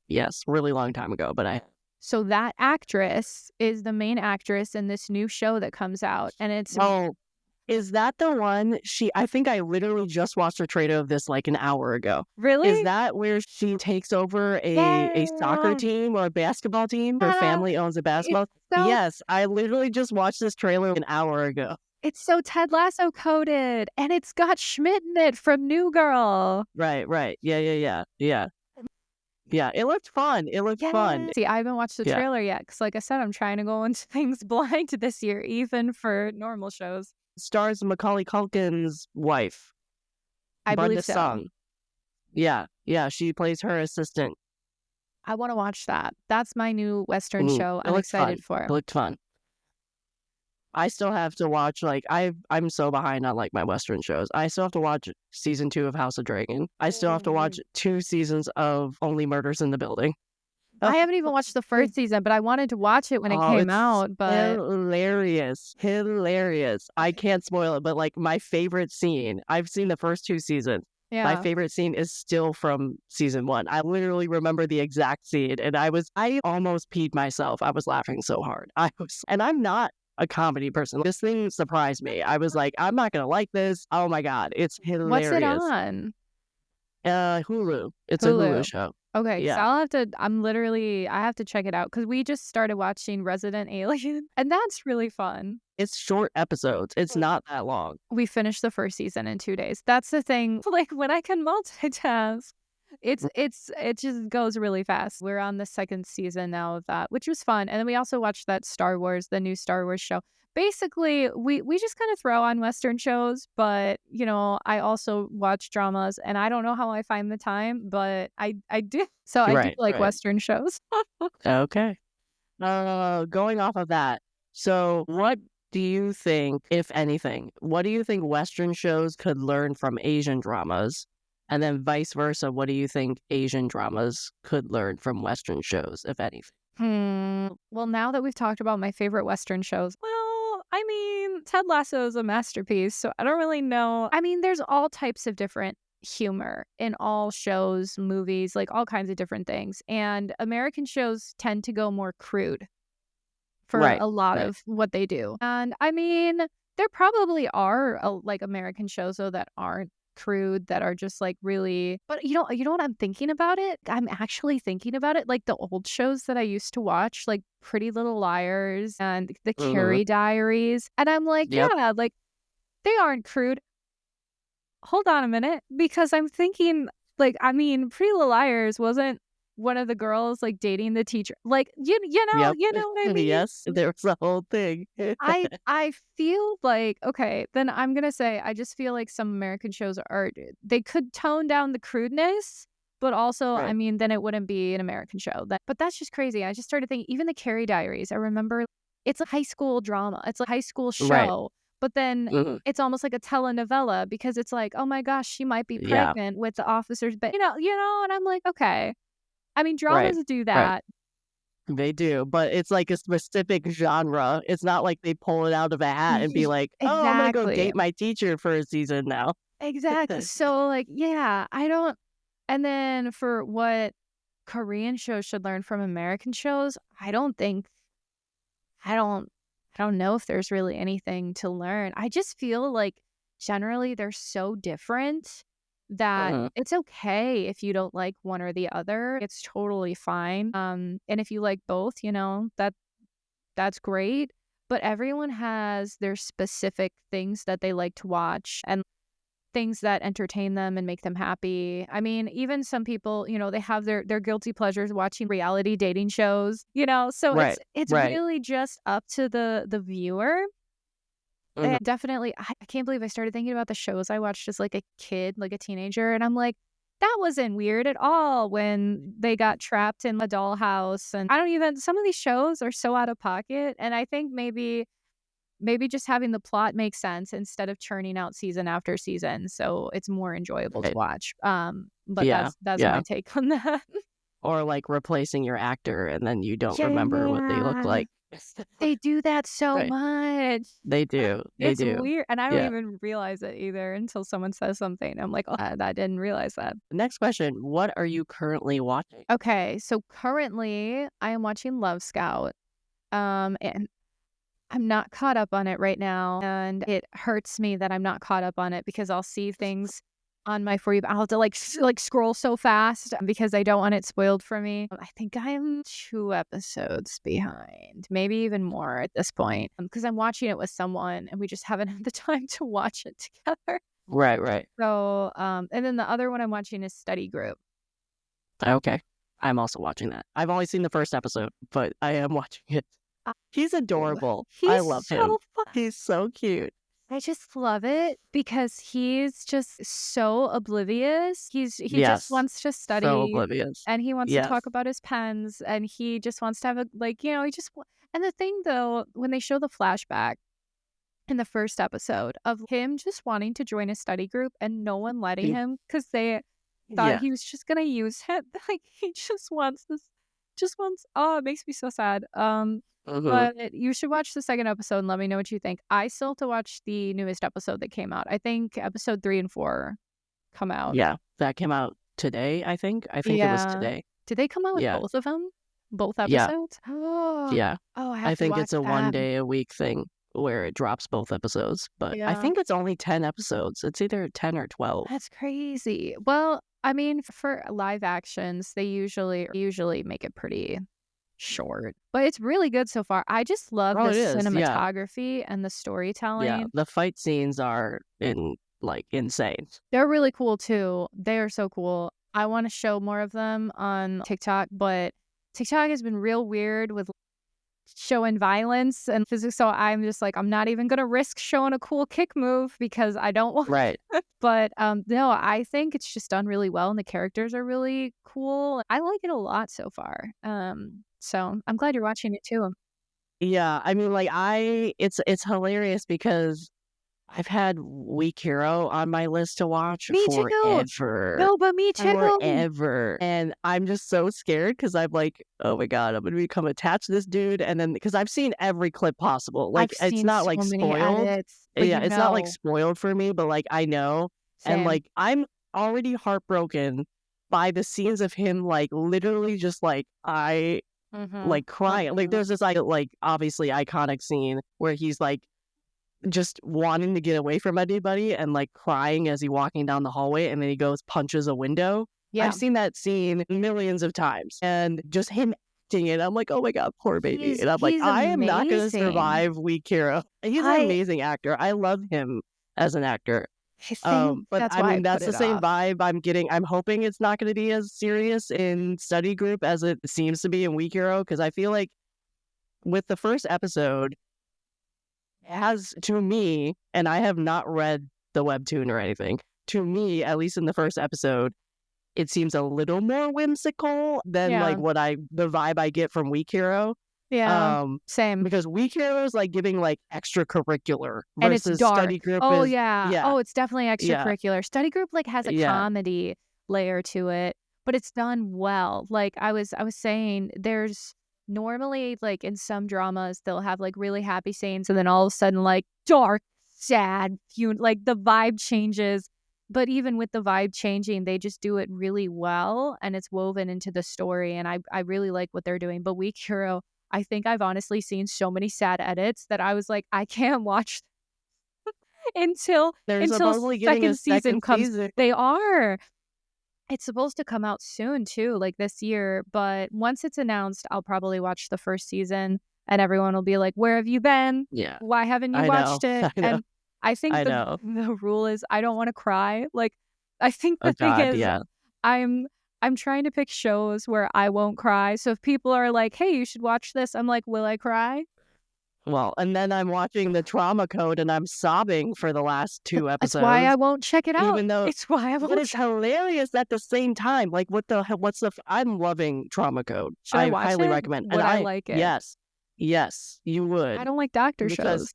Yes, really long time ago, but So that actress is the main actress in this new show that comes out. And it's Is that the one I think I literally just watched a trailer of this like an hour ago. Is Really? that where she takes over a soccer Yeah. team or a basketball team? Her Yeah. family owns a It's basketball. so Yes, I literally just watched this trailer an hour ago. it's so Ted Lasso coded, and it's got Schmidt in it from New Girl. Right, right. Yeah. Yeah, it looked fun. It looked fun. Yeah. See, I haven't watched the Yeah. trailer yet because, like I said, I'm trying to go into things blind this year, even for normal shows. Stars Macaulay Culkin's wife, I Brenda believe so. Song. Yeah, she plays her assistant. I want to watch that. That's my new Western show It I'm looked fun. excited for. It looked fun. I still have to watch, like, I'm so behind on, like, my Western shows. I still have to watch season 2 of House of Dragon. I still have to watch 2 seasons of Only Murders in the Building. I haven't even watched the first season, but I wanted to watch it when it came It's out. But hilarious. Hilarious. I can't spoil it, but, like, my favorite scene, I've seen the first 2 seasons. My yeah, favorite scene is still from season 1. I literally remember the exact scene, and I almost peed myself. I was laughing so hard. And I'm not a comedy person. This thing surprised me. I was like, I'm not gonna like this. Oh my God, it's what's it hilarious. on? Hulu. It's a Hulu. Hulu show. Okay, so Yeah. I have to check it out because we just started watching Resident Alien, and that's really fun. It's short episodes. It's not that long. We finished the first season in 2 days. That's the thing. Like when I can multitask, it just goes really fast. We're on the second season now of that, which was fun. And then we also watched that the new Star Wars show. Basically, we just kind of throw on Western shows, but I also watch dramas, and I don't know how I find the time, but I do. So I do Right, like right. Western shows. Okay. Going off of that, so what do you think, if anything, what do you think Western shows could learn from Asian dramas? And then vice versa, what do you think Asian dramas could learn from Western shows, if anything? Well, now that we've talked about my favorite Western shows, well, I mean, Ted Lasso is a masterpiece, so I don't really know. I mean, there's all types of different humor in all shows, movies, like all kinds of different things. And American shows tend to go more crude for Right, a lot right. of what they do. And I mean, there probably are like American shows though that aren't crude, that are just like really, but you know what I'm thinking about it? I'm actually thinking about it, like the old shows that I used to watch, like Pretty Little Liars and the Mm-hmm. Carrie Diaries. And I'm like, Yep. yeah, like they aren't crude. Hold on a minute, because I'm thinking, like, I mean, Pretty Little Liars wasn't one of the girls like dating the teacher, like Yep. you know what I mean? Yes, there was a whole thing. I feel like, okay, then I'm gonna say I just feel like some American shows they could tone down the crudeness, but also, I Right, mean, then it wouldn't be an American show. But that's just crazy. I just started thinking, even the Carrie Diaries. I remember it's a high school drama. It's a high school right. show, but then Mhm. it's almost like a telenovela because it's like, oh my gosh, she might be Yeah, pregnant with the officer's, but and I'm like, okay. I mean, right, dramas do right. that. They do, but it's like a specific genre. It's not like they pull it out of a hat and be like, "Oh, I'm gonna go Exactly. date my teacher for a season now." Exactly. So, like, yeah, I don't. And then for what Korean shows should learn from American shows, I don't, I don't know if there's really anything to learn. I just feel like generally they're so different that Mhm. it's okay if you don't like one or the other. It's totally fine. And if you like both, that's great. But everyone has their specific things that they like to watch and things that entertain them and make them happy. I mean, even some people, they have their guilty pleasures watching reality dating shows, so it's Right, it's right. really just up to the viewer. Mhm. And definitely, I can't believe I started thinking about the shows I watched as like a kid, like a teenager, and I'm like, that wasn't weird at all when they got trapped in a dollhouse. And some of these shows are so out of pocket, and I think maybe just having the plot make sense instead of churning out season after season, so it's more enjoyable to Right. watch. But Yeah, that's my yeah. take on that. Or, like, replacing your actor and then you don't remember what they look Yeah. like. They do that so Right. much. They do, they It's do. weird, and I don't Yeah. even realize it either until someone says something. I'm like, "Oh, I didn't realize that." Next question, what are you currently watching? Okay, so currently I am watching Love Scout. And I'm not caught up on it right now, and it hurts me that I'm not caught up on it because I'll see things on my For You. I'll have to like scroll so fast because I don't want it spoiled for me. I think I'm 2 episodes behind, maybe even more at this point, because I'm watching it with someone and we just haven't had the time to watch it together. Right. So, and then the other one I'm watching is Study Group. Okay. I'm also watching that. I've only seen the first episode, but I am watching it. He's adorable. I love him. Fun. He's so cute. I just love it because he's just so oblivious. He just wants to study. So oblivious. And he wants to talk about his pens, and he just wants to have he just and the thing though, when they show the flashback in the first episode of him just wanting to join a study group and no one letting him because they thought he was just gonna use him. Like he just wants it makes me so sad. But you should watch the second episode and let me know what you think. I still have to watch the newest episode that came out. I think episode 3 and 4 come out. Yeah, that came out today, I think. I think it was today. Did they come out with both of them? Both episodes? Yeah. Oh, I think it's a 1 day a week thing where it drops both episodes. But I think it's only 10 episodes. It's either 10 or 12. That's crazy. Well, I mean, for live actions, they usually make it pretty short, but it's really good so far. I just love the cinematography and the storytelling. Yeah, the fight scenes are insane. They're really cool too. They are so cool. I want to show more of them on TikTok, but TikTok has been real weird with showing violence and physics, so I'm just like, I'm not even gonna risk showing a cool kick move because I don't want but no, I think it's just done really well and the characters are really cool. I like it a lot so far. So I'm glad you're watching it too. Yeah, I mean, it's hilarious because I've had Weak Hero on my list to watch forever. No, but me too. Forever. And I'm just so scared because I'm like, oh my God, I'm going to become attached to this dude. And then because I've seen every clip possible. Like, it's not like spoiled. It's not like spoiled for me, but like I know. Same. And like I'm already heartbroken by the scenes of him like literally just like like crying. Like there's this like obviously iconic scene where he's like just wanting to get away from anybody and like crying as he's walking down the hallway, and then he goes punches a window. I've seen that scene millions of times, and just him acting it, I'm like, oh my God, poor baby. And I'm like, I am not going to survive Weak Hero. He's an amazing actor. I love him as an actor. But I mean, that's the same vibe I'm getting. I'm hoping it's not going to be as serious in Study Group as it seems to be in Weak Hero, because I feel like with the first episode, has, to me, and I have not read the webtoon or anything, to me, at least in the first episode, it seems a little more whimsical than like the vibe I get from Weak Hero. Same. Because Weak Hero is like giving like extracurricular versus and it's dark. Study Group. Oh it's definitely extracurricular. Study Group like has a comedy layer to it, but it's done well. Like I was saying, there's normally like in some dramas they'll have like really happy scenes and then all of a sudden like dark, sad, like the vibe changes. But even with the vibe changing, they just do it really well and it's woven into the story, and I really like what they're doing. But Weak Hero, I think I've honestly seen so many sad edits that I was like, I can't watch until second season comes. They are. It's supposed to come out soon too, like this year. But once it's announced, I'll probably watch the first season, and everyone will be like, "Where have you been? Why haven't you watched it?" And I think the rule is I don't want to cry. Like, I think the thing is, I'm trying to pick shows where I won't cry. So if people are like, "Hey, you should watch this," I'm like, "Will I cry?" Well, and then I'm watching the Trauma Code and I'm sobbing for the last 2 episodes. That's why I won't check it out. Even though it's why I won't. But it's hilarious at the same time. Like, I'm loving Trauma Code. I highly recommend. Would I like it? Yes, you would. I don't like doctor shows.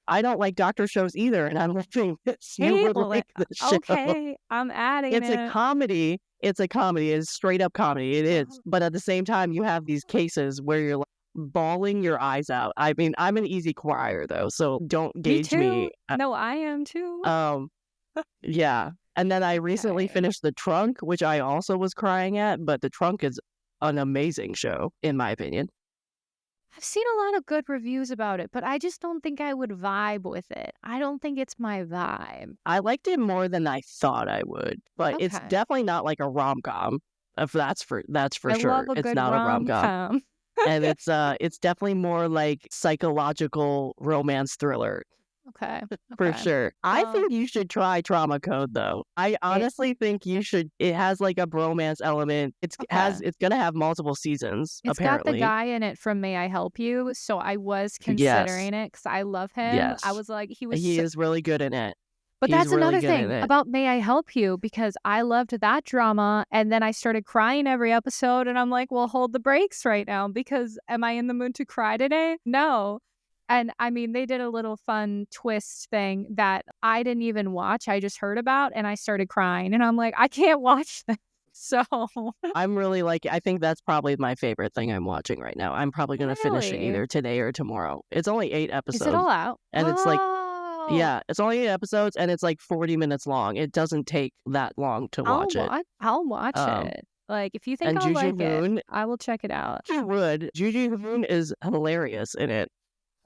I don't like doctor shows either, and I'm loving this. You would like the show. Okay, I'm adding it. It's a comedy. It's a comedy. It's straight up comedy. It is. But at the same time, you have these cases where you're like bawling your eyes out. I mean, I'm an easy crier though, so don't gauge me. No, I am too. Yeah. And then I recently finished The Trunk, which I also was crying at, but The Trunk is an amazing show, in my opinion. I've seen a lot of good reviews about it, but I just don't think I would vibe with it. I don't think it's my vibe. I liked it more than I thought I would, but it's Okay. definitely not like a rom-com. If that's for I sure. love a It's good not a rom-com. rom-com. And it's definitely more like psychological romance thriller Okay. for Okay. sure. I think you should try Trauma Code though. I honestly think you should. It has like a bromance element. It's gonna have multiple seasons It's got the apparently. guy in it from May I Help You, so I was Yes. considering it because I love him. Yes. I was like, he is really good in it. But He's that's really another good in thing it. about May I Help You, because I loved that drama, and then I started crying every episode, and I'm like, well, hold the brakes right now, because am I in the mood to cry today? No. And I mean, they did a little fun twist thing that I didn't even watch. I just heard about, and I started crying, and I'm like, I can't watch this. So I'm really I think that's probably my favorite thing I'm watching right now. I'm probably going to finish it Really? either today or tomorrow. It's only 8 episodes. Is it all out? And it's like, Oh, yeah, it's only 8 episodes and it's like 40 minutes long. It doesn't take that long to watch it. I'll watch it. Like, if you think And I'll Juju like it, Hoon, I will check it out. Juju Hoon is hilarious in it.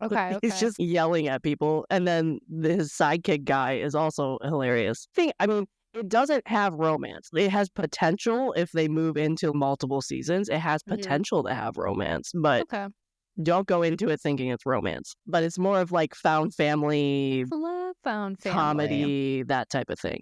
Okay. He's just yelling at people. And then his sidekick guy is also hilarious. I mean, it doesn't have romance. It has potential if they move into multiple seasons. It has potential to have romance, but don't go into it thinking it's romance. But it's more of like found family, Love found family, comedy, that type of thing.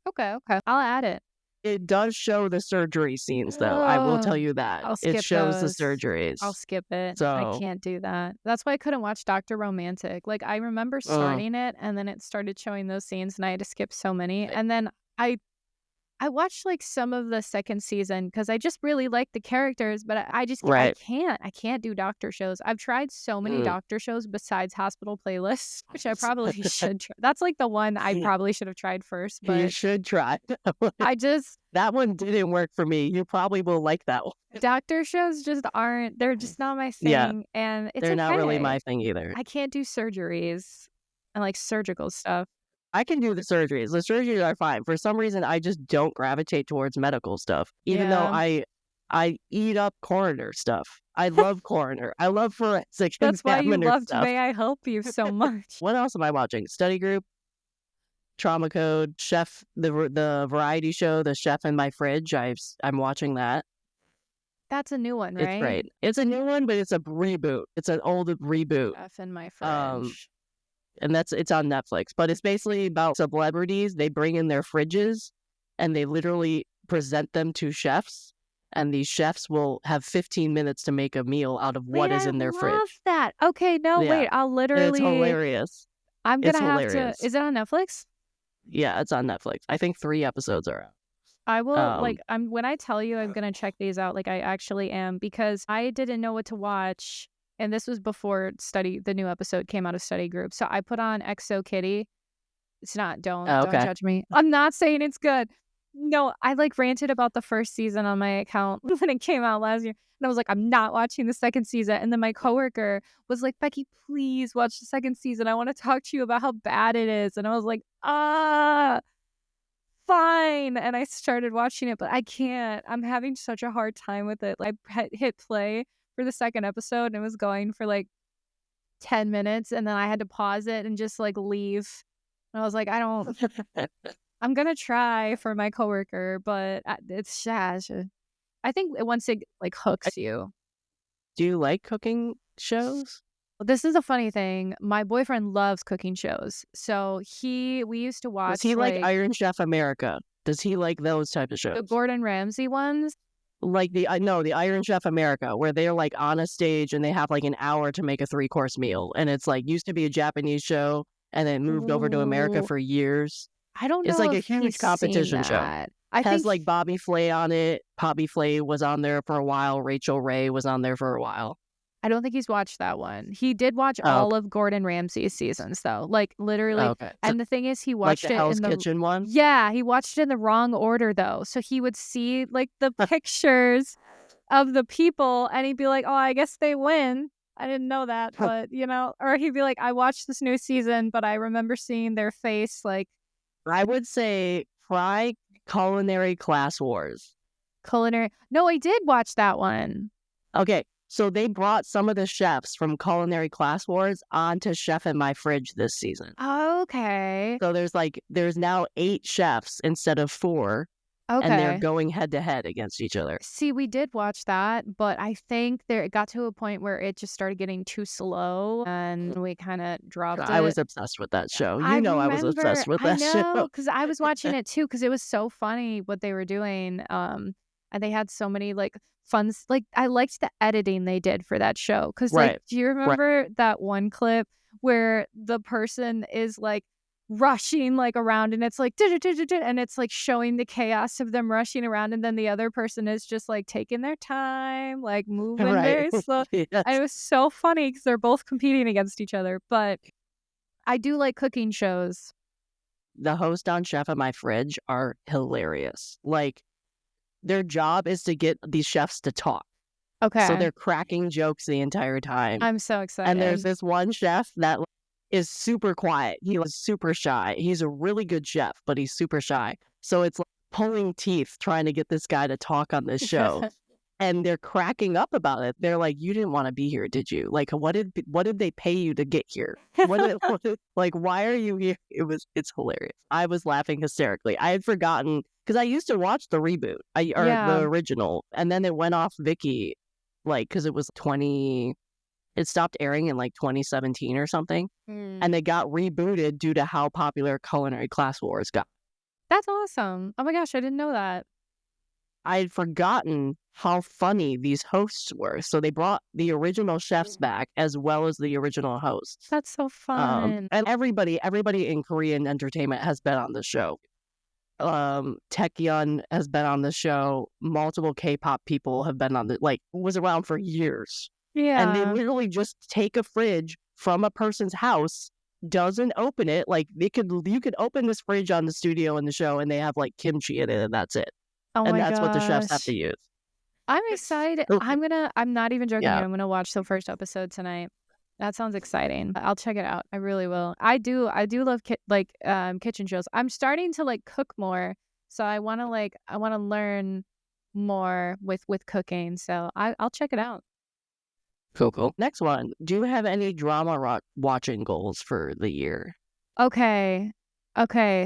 Okay. I'll add it. It does show the surgery scenes, though. I will tell you that. It shows the surgeries. I'll skip it. So I can't do that. That's why I couldn't watch Dr. Romantic. Like, I remember starting it, and then it started showing those scenes, and I had to skip so many. And then I watched like some of the second season because I just really liked the characters, but I just I can't do doctor shows. I've tried so many doctor shows besides Hospital Playlists, which I probably should try. That's like the one I probably should have tried first, but you should try. That one didn't work for me. You probably will like that one. Doctor shows just aren't. They're just not my thing, and they're not really my thing either. I can't do surgeries and like surgical stuff. I can do the surgeries. The surgeries are fine. For some reason, I just don't gravitate towards medical stuff, even though I eat up coroner stuff. I love coroner. I love forensic That's why you loved stuff. May I Help You so much. What else am I watching? Study Group, Trauma Code, Chef, the variety show, The Chef in My Fridge. I'm watching that. That's a new one, right? It's great. It's a new one, but it's a reboot. It's an old reboot. Chef in My Fridge. And it's on Netflix, but it's basically about celebrities. They bring in their fridges and they literally present them to chefs, and these chefs will have 15 minutes to make a meal out of what is in their fridge. I love that. Okay, wait, I'll literally... It's hilarious. I'm going to have to... Is it on Netflix? Yeah, it's on Netflix. I think 3 episodes are out. I will, when I tell you I'm going to check these out, I actually am, because I didn't know what to watch. And this was before the new episode came out of Study Group. So I put on Exo Kitty. It's not, don't judge me. I'm not saying it's good. No, I ranted about the first season on my account when it came out last year. And I was like, I'm not watching the second season. And then my coworker was like, Becky, please watch the second season. I want to talk to you about how bad it is. And I was like, fine. And I started watching it, but I can't. I'm having such a hard time with it. I hit play for the second episode, and it was going for 10 minutes, and then I had to pause it and just leave. And I was like, I'm gonna try for my coworker, but it's I think once it hooks you. Do you like cooking shows? Well, this is a funny thing. My boyfriend loves cooking shows, so we used to watch. Does he like Iron Chef America? Does he like those type of shows? The Gordon Ramsay ones? The Iron Chef America, where they're on a stage and they have an hour to make a 3-course meal, and it's used to be a Japanese show and then moved over to America for years. I don't know. It's a huge competition show. I has think Bobby Flay on it. Bobby Flay was on there for a while. Rachel Ray was on there for a while. I don't think he's watched that one. He did watch all of Gordon Ramsay's seasons, though. Literally. Okay. And the thing is, he watched the Hell's Kitchen one? Yeah, he watched it in the wrong order, though. So he would see, the pictures of the people, and he'd be like, oh, I guess they win. I didn't know that, but, or he'd be like, I watched this new season, but I remember seeing their face, I would say try Culinary Class Wars. No, I did watch that one. Okay. So they brought some of the chefs from Culinary Class Wars onto Chef in My Fridge this season. Okay. So there's now 8 chefs instead of 4, and they're Okay. going head to head against each other. See, we did watch that, but I think it got to a point where it just started getting too slow and we kind of dropped I it. was obsessed with that show. I I was obsessed with that show. know, because I was watching it too, because it was so funny what they were doing. And they had so many like fun, like I liked the editing they did for that show. Because like, do you remember that one clip where the person is like rushing like around and it's like and it's like showing the chaos of them rushing around, and then the other person is just like taking their time, like moving very slow. Yes. And it was so funny because they're both competing against each other. But I do like cooking shows. The hosts on Chef in My Fridge are hilarious. Like, their job is to get these chefs to talk. Okay. So they're cracking jokes the entire time. I'm so excited. And there's this one chef that is super quiet. He was super shy. He's a really good chef, but he's super shy. So it's like pulling teeth trying to get this guy to talk on this show. And they're cracking up about it. They're like, "You didn't want to be here, did you? Like, what did they pay you to get here? Like, why are you here?" It's hilarious. I was laughing hysterically. I had forgotten because I used to watch the reboot, the original, and then it went off Vicky, like, because it was it stopped airing in like 2017 or something, and they got rebooted due to how popular Culinary Class Wars got. That's awesome. Oh my gosh, I didn't know that. I had forgotten how funny these hosts were. So they brought the original chefs back as well as the original hosts. That's so fun. And everybody in Korean entertainment has been on the show. Taecyeon has been on the show. Multiple K-pop people have been on was around for years. Yeah. And they literally just take a fridge from a person's house, doesn't open it. Like, you could open this fridge on the studio in the show and they have like kimchi in it and that's it. Oh and my that's what the chefs have gosh. to use. I'm excited. I'm not even joking. Yeah. I'm gonna watch the first episode tonight. That sounds exciting. I'll check it out. I really will. I do love kitchen shows. I'm starting to like cook more, so I want to learn more with cooking. So I'll check it out. Cool. Next one. Do you have any drama watching goals for the year? Okay.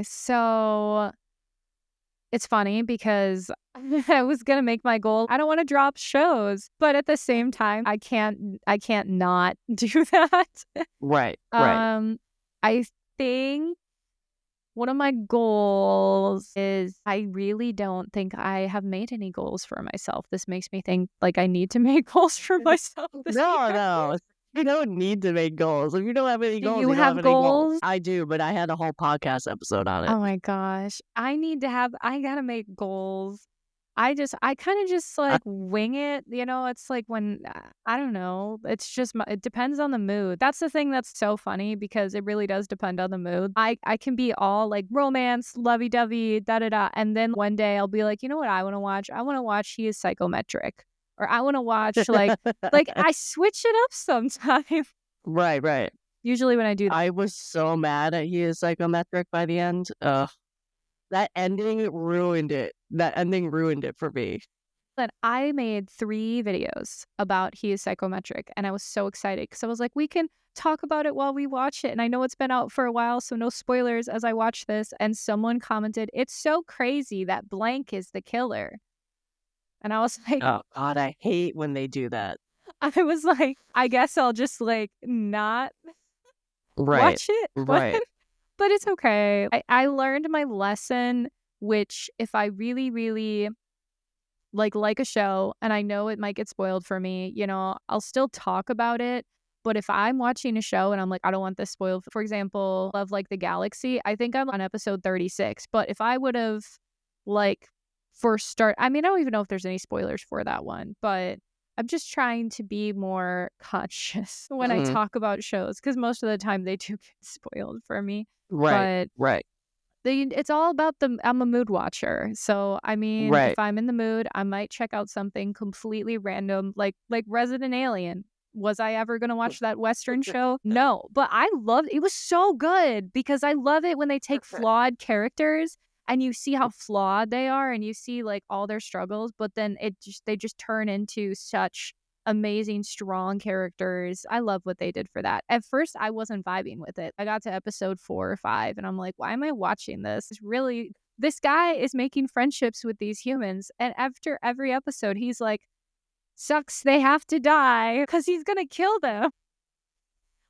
So it's funny because I was gonna make my goal. I don't want to drop shows, but at the same time, I can't not do that. Right. I think one of my goals is I really don't think I have made any goals for myself. This makes me think like I need to make goals for myself. No. You don't need to make goals. If you don't have any goals, you don't have have any goals? I do, but I had a whole podcast episode on it. Oh my gosh. I gotta make goals. I kind of just like wing it. It's like when, I don't know, it's just, it depends on the mood. That's the thing that's so funny because it really does depend on the mood. I can be all like romance, lovey-dovey, da-da-da. And then one day I'll be like, you know what I want to watch? I want to watch He is Psychometric. Or I want to watch like I switch it up sometimes. Right. Usually when I do that. I was so mad at He is Psychometric by the end. That ending ruined it. That ending ruined it for me. But I made 3 videos about He is Psychometric, and I was so excited because I was like, we can talk about it while we watch it. And I know it's been out for a while, so no spoilers as I watch this. And someone commented, "It's so crazy that blank is the killer." And I was like, oh God, I hate when they do that. I was like, I guess I'll just like not watch it. Right. But it's okay. I learned my lesson, which if I really, really like a show and I know it might get spoiled for me, I'll still talk about it. But if I'm watching a show and I'm like, I don't want this spoiled, for example, of like The Galaxy, I think I'm on episode 36. But if I would have like first I don't even know if there's any spoilers for that one, but I'm just trying to be more conscious when I talk about shows because most of the time they do get spoiled for me. Right. It's all about I'm a mood watcher. So, if I'm in the mood, I might check out something completely random, like Resident Alien. Was I ever going to watch that Western show? No, but I loved it. It was so good because I love it when they take flawed characters and you see how flawed they are and you see like all their struggles, but then they just turn into such amazing, strong characters. I love what they did for that. At first, I wasn't vibing with it. I got to episode 4 or 5, and I'm like, why am I watching this? This guy is making friendships with these humans. And after every episode, he's like, sucks they have to die because he's going to kill them.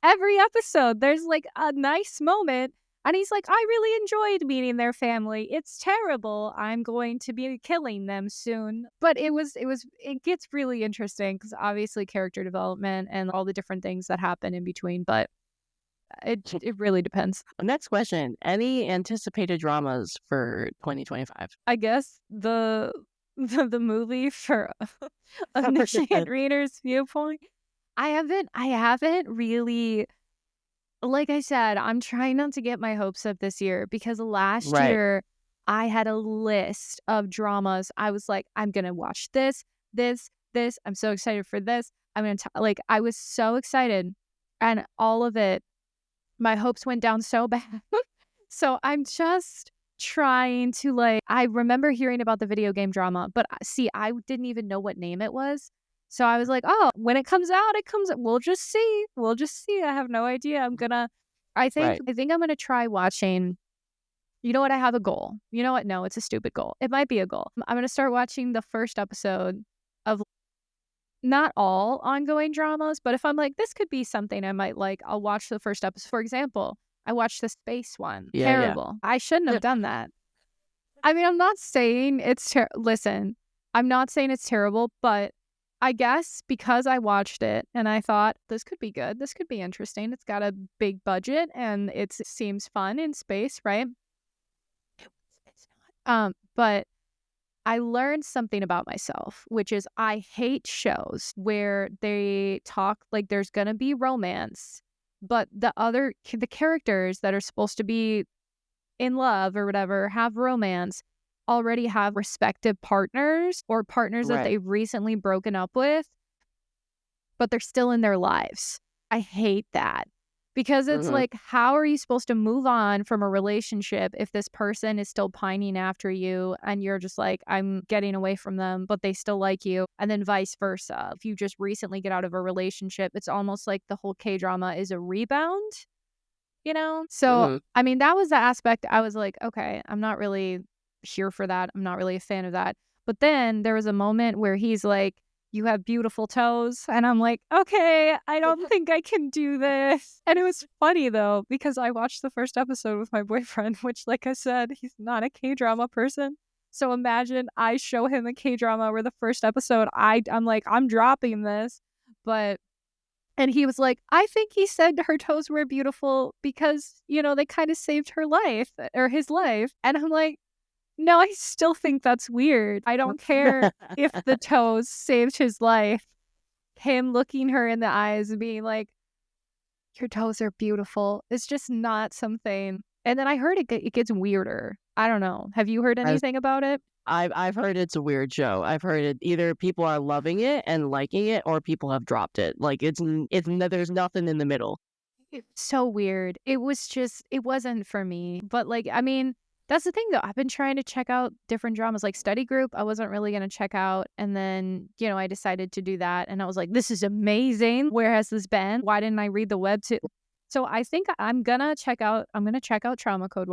Every episode, there's like a nice moment. And he's like, I really enjoyed meeting their family. It's terrible. I'm going to be killing them soon. But it gets really interesting because obviously character development and all the different things that happen in between. But it really depends. Next question. Any anticipated dramas for 2025? I guess the movie for omniscient reader's viewpoint. I haven't really, like I said, I'm trying not to get my hopes up this year because last year I had a list of dramas. I was like, I'm gonna watch this. I'm so excited for this. I was so excited, and all of it, my hopes went down so bad. So I'm just trying to I remember hearing about the video game drama, but see, I didn't even know what name it was. So I was like, oh, when it comes out, we'll just see. I have no idea. I think I'm going to try watching. You know what? I have a goal. You know what? No, it's a stupid goal. It might be a goal. I'm going to start watching the first episode of not all ongoing dramas, but if I'm like, this could be something I might like, I'll watch the first episode. For example, I watched the space one. Yeah, terrible. Yeah. I shouldn't have done that. I mean, I'm not saying it's listen, I'm not saying it's terrible, but I guess because I watched it and I thought this could be good, this could be interesting. It's got a big budget and it seems fun in space, right? It's not. But I learned something about myself, which is I hate shows where they talk like there's gonna be romance, but the characters that are supposed to be in love or whatever have romance already have respective partners or partners that they've recently broken up with, but they're still in their lives. I hate that because it's like, how are you supposed to move on from a relationship if this person is still pining after you and you're just like, I'm getting away from them, but they still like you, and then vice versa. If you just recently get out of a relationship, it's almost like the whole K-drama is a rebound, you know? So, I mean, that was the aspect I was like, okay, I'm not really here for that. I'm not really a fan of that. But then there was a moment where he's like, you have beautiful toes. And I'm like, okay, I don't think I can do this. And it was funny though, because I watched the first episode with my boyfriend, which like I said, he's not a K-drama person. So imagine I show him a K-drama where the first episode, I'm like, I'm dropping this. And he was like, I think he said her toes were beautiful because, you know, they kind of saved her life or his life. And I'm like, no, I still think that's weird. I don't care if the toes saved his life. Him looking her in the eyes and being like, your toes are beautiful. It's just not something. And then I heard it gets weirder. I don't know. Have you heard anything about it? I've heard it's a weird show. I've heard it either people are loving it and liking it or people have dropped it. Like it's there's nothing in the middle. It's so weird. It wasn't for me. But like, I mean, that's the thing, though. I've been trying to check out different dramas, like Study Group. I wasn't really going to check out. And then, you know, I decided to do that. And I was like, this is amazing. Where has this been? Why didn't I read the web too? So I think I'm going to check out Trauma Code.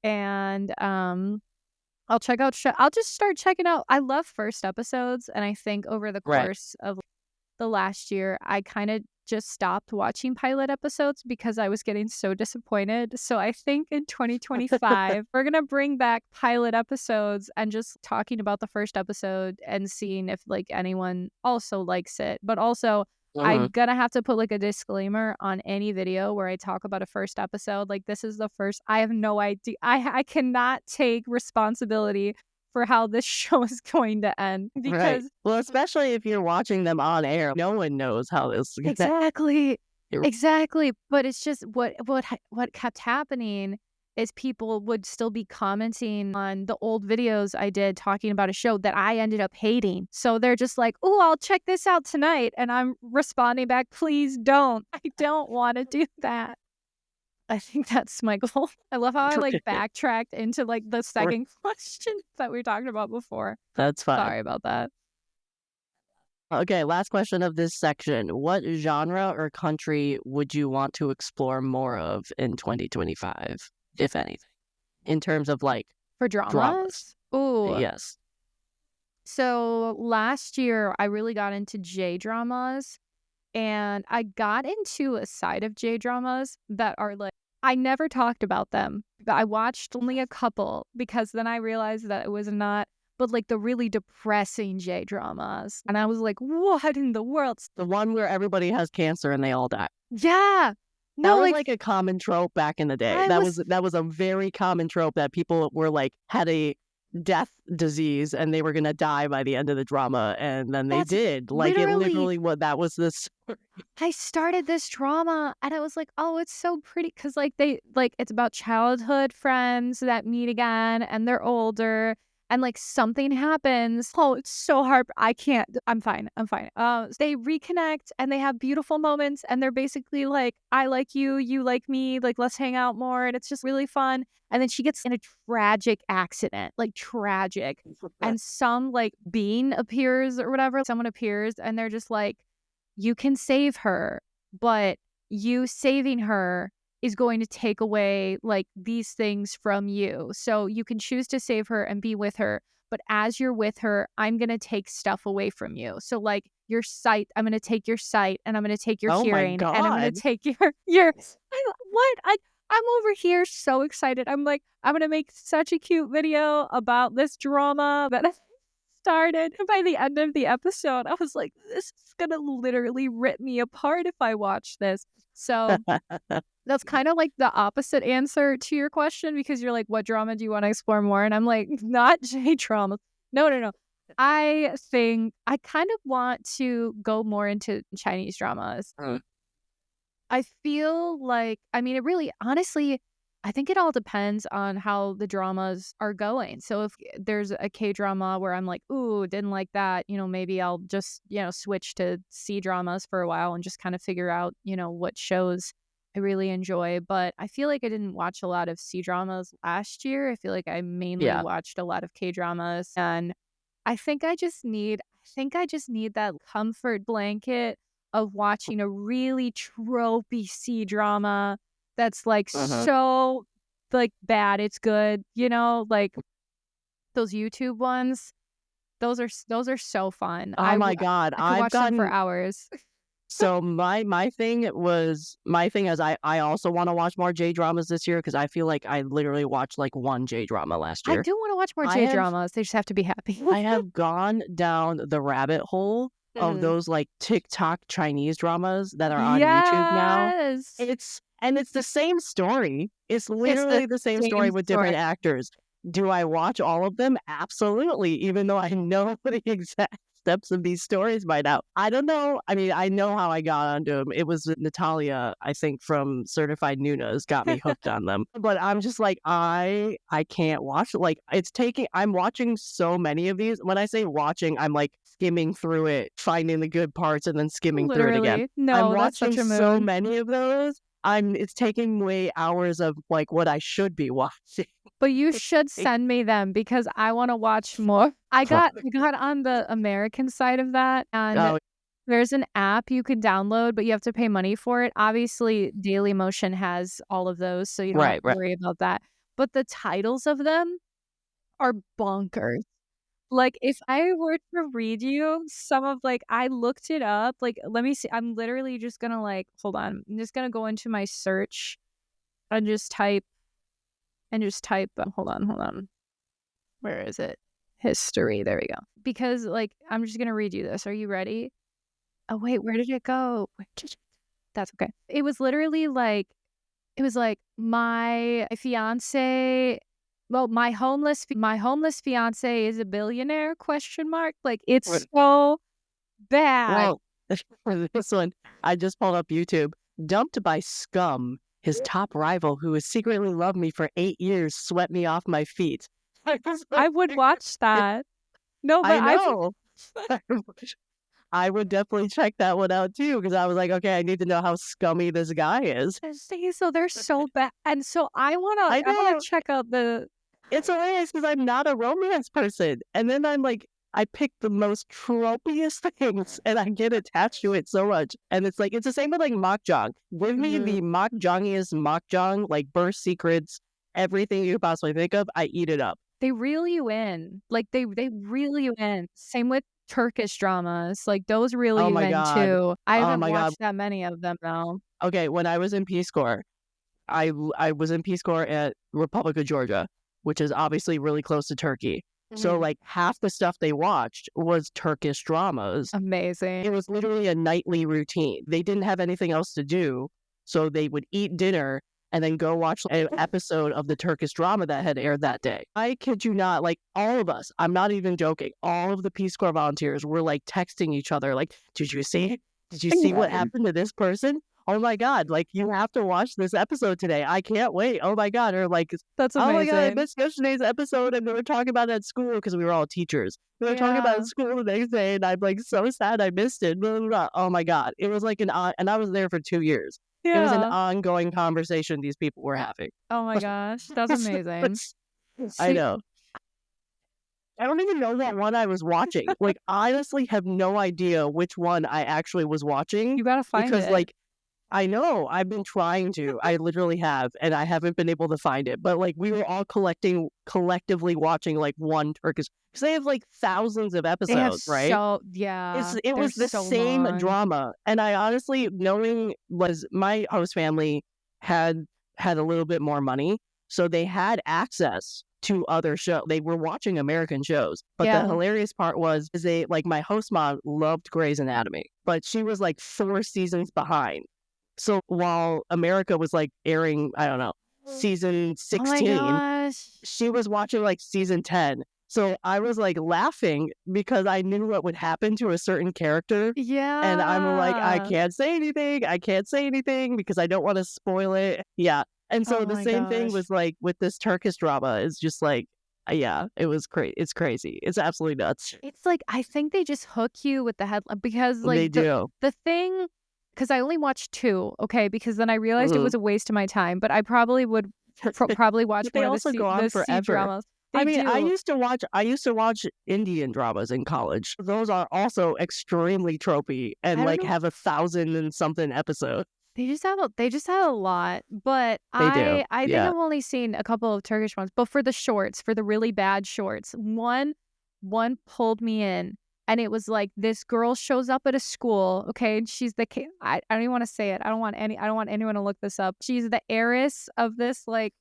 And I'll just start checking out. I love first episodes. And I think over the course of the last year, I kind of just stopped watching pilot episodes because I was getting so disappointed. So I think in 2025, we're going to bring back pilot episodes and just talking about the first episode and seeing if like anyone also likes it. But also, I'm going to have to put like a disclaimer on any video where I talk about a first episode. Like this is the first, I have no idea. I cannot take responsibility for how this show is going to end because well, especially if you're watching them on air, no one knows how this exactly. But it's just what kept happening is people would still be commenting on the old videos I did talking about a show that I ended up hating. So they're just like, oh, I'll check this out tonight. And I'm responding back, please don't. I don't want to do that. I think that's my goal. I love how I like backtracked into like the second question that we were talking about before. That's fine. Sorry about that. Okay, last question of this section. What genre or country would you want to explore more of in 2025, if anything, in terms of like For dramas? dramas? Ooh. Yes. So last year, I really got into J-dramas, and I got into a side of J-dramas that are like, I never talked about them. I watched only a couple because then I realized that it was not, but like the really depressing J-dramas. And I was like, what in the world? The one where everybody has cancer and they all die. Yeah. That No, was like, like a common trope back in the day. I was That was a very common trope that people were like had a death disease and they were gonna die by the end of the drama, and then they that's did. Like it literally literally what that was this. I started this drama and I was like, oh, it's so pretty because like they like it's about childhood friends that meet again and they're older and like something happens. Oh, it's so hard. I can't. I'm fine. I'm fine. They reconnect and they have beautiful moments and they're basically like, I like you, you like me, like let's hang out more, and it's just really fun. And then she gets in a tragic accident, like tragic, and some like being appears or whatever. Someone appears and they're just like, you can save her, but you saving her is going to take away like these things from you. So you can choose to save her and be with her, but as you're with her, I'm going to take stuff away from you. So like your sight, I'm going to take your sight, and I'm going to take your Oh my hearing, and I'm going god. to take your what? I'm over here so excited. I'm like, I'm going to make such a cute video about this drama that started. And by the end of the episode, I was like, this is gonna literally rip me apart if I watch this. So that's kind of like the opposite answer to your question, because you're like, what drama do you want to explore more? And I'm like, not J-drama. No. I think I kind of want to go more into Chinese dramas. Mm. I feel like, I mean, it really, honestly, I think it all depends on how the dramas are going. So if there's a K-drama where I'm like, ooh, didn't like that, maybe I'll just, switch to C-dramas for a while and just kind of figure out, what shows I really enjoy. But I feel like I didn't watch a lot of C-dramas last year. I feel like I mainly Yeah. watched a lot of K-dramas, and I think I just need that comfort blanket of watching a really tropey C drama that's like Uh-huh. so like bad it's good, like those YouTube ones. Those are so fun. Oh my god. I could I've watch them for gotten hours. so my thing is I also want to watch more J dramas this year because I feel like I literally watched like one J drama last I year. do want to watch more I J have dramas. They just have to be happy. I have gone down the rabbit hole of Mhm. those like TikTok Chinese dramas that are on YouTube now. Yes. It's the same story. It's It's the literally the same story same with story. different actors. Do I watch all of them? Absolutely, even though I know the exact steps of these stories by now. I don't know. I mean, I know how I got onto them. It was Natalia, I think, from Certified Nunas got me hooked on them. But I'm just like, I can't watch it. Like I'm watching so many of these. When I say watching, I'm like skimming through it, finding the good parts and then skimming through it again. Literally. I'm No, that's watching such a so mood. many of those. It's taking away hours of like what I should be watching. But you should send me them because I want to watch more. I got on the American side of that, and Oh, there's an app you could download, but you have to pay money for it. Obviously, Dailymotion has all of those, so you don't have right, to right. worry about that. But the titles of them are bonkers. Like, if I were to read you some of like I looked it up, like, let me see. I'm literally just gonna like, hold on. I'm just gonna go into my search and just type, hold on. Where is it? History. There we go. Because like I'm just gonna read you this. Are you ready? Oh wait, where did it go? That's okay. It was like my fiance. Well, my homeless fiance is a billionaire? Question mark. Like it's What- so bad. Well, for this one, I just pulled up YouTube. Dumped by scum, his top rival, who has secretly loved me for 8 years, swept me off my feet. I would watch that. No, I but I've know. I would definitely check that one out too because I was like, okay, I need to know how scummy this guy is. see, so they're so bad, and so I I wanna know. check out the. It's hilarious because I'm not a romance person. And then I'm like, I pick the most tropiest things and I get attached to it so much. And it's like, it's the same with like mahjong. Give me the mahjongiest mahjong, like birth secrets, everything you could possibly think of, I eat it up. They reel you in. Like they reel you in. Same with Turkish dramas. Like those reel Oh you my in God. too. I Oh haven't my God. watched that many of them though. Okay, when I was in Peace Corps, I was in Peace Corps at Republic of Georgia, which is obviously really close to Turkey. So like half the stuff they watched was Turkish dramas. Amazing. It was literally a nightly routine. They didn't have anything else to do, so they would eat dinner and then go watch an episode of the Turkish drama that had aired that day. I kid you not, like all of us, I'm not even joking, all of the Peace Corps volunteers were like texting each other, like, did you see? Did you see what happened to this person? Oh my God, like you have to watch this episode today. I can't wait. Oh my God. Or like, That's amazing. oh my God, I missed yesterday's episode and we were talking about it at school because we were all teachers. We were talking about it at school the next day and I'm like so sad I missed it. Blah, blah, blah. Oh my God. It was like and I was there for 2 years. It was an ongoing conversation these people were having. Oh my gosh. That's amazing. I know. I don't even know what one I was watching. Like, I honestly have no idea which one I actually was watching. You gotta find because, it. like, I know I've been trying to. I literally have, and I haven't been able to find it. But like, we were all collectively watching like one Turkish because they have like thousands of episodes, right? So it was the same drama, and I honestly, knowing was my host family had a little bit more money, so they had access to other shows. They were watching American shows. But the hilarious part was is they like my host mom loved Grey's Anatomy, but she was like 4 seasons behind. So while America was like airing, I don't know, season 16, she was watching like season 10. So I was like laughing because I knew what would happen to a certain character. Yeah. And I'm like, I can't say anything. I can't say anything because I don't want to spoil it. Yeah. And so the same thing was like with this Turkish drama. It's just like, yeah, it was crazy. It's crazy. It's absolutely nuts. It's like, I think they just hook you with the headline because like they do. The thing, because I only watched 2, okay, because then I realized it was a waste of my time, but I probably would probably watch they one also of the go on forever. dramas. I mean, I used to watch Indian dramas in college. Those are also extremely tropey and like have 1,000 and something episodes. They just have a lot, but I think I've only seen a couple of Turkish ones. But for the shorts, for the really bad shorts, one pulled me in, and it was like this girl shows up at a school, okay, and she's the I don't even want to say it. I don't want anyone to look this up. She's the heiress of this like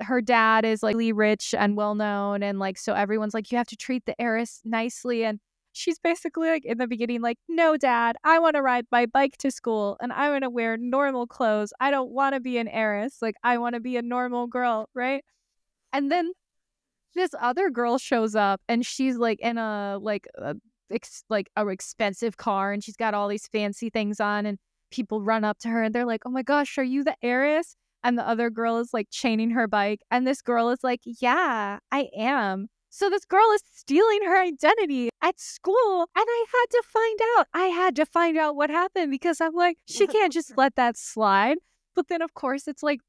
her dad is like really rich and well known, and like so everyone's like you have to treat the heiress nicely, and she's basically like in the beginning like, no dad, I want to ride my bike to school and I want to wear normal clothes. I don't want to be an heiress. Like I want to be a normal girl, right? And then this other girl shows up and she's like in a expensive car and she's got all these fancy things on and people run up to her and they're like, oh my gosh, are you the heiress? And the other girl is like chaining her bike and this girl is like, yeah, I am. So this girl is stealing her identity at school and I had to find out what happened because I'm like, she can't just let that slide. But then of course it's like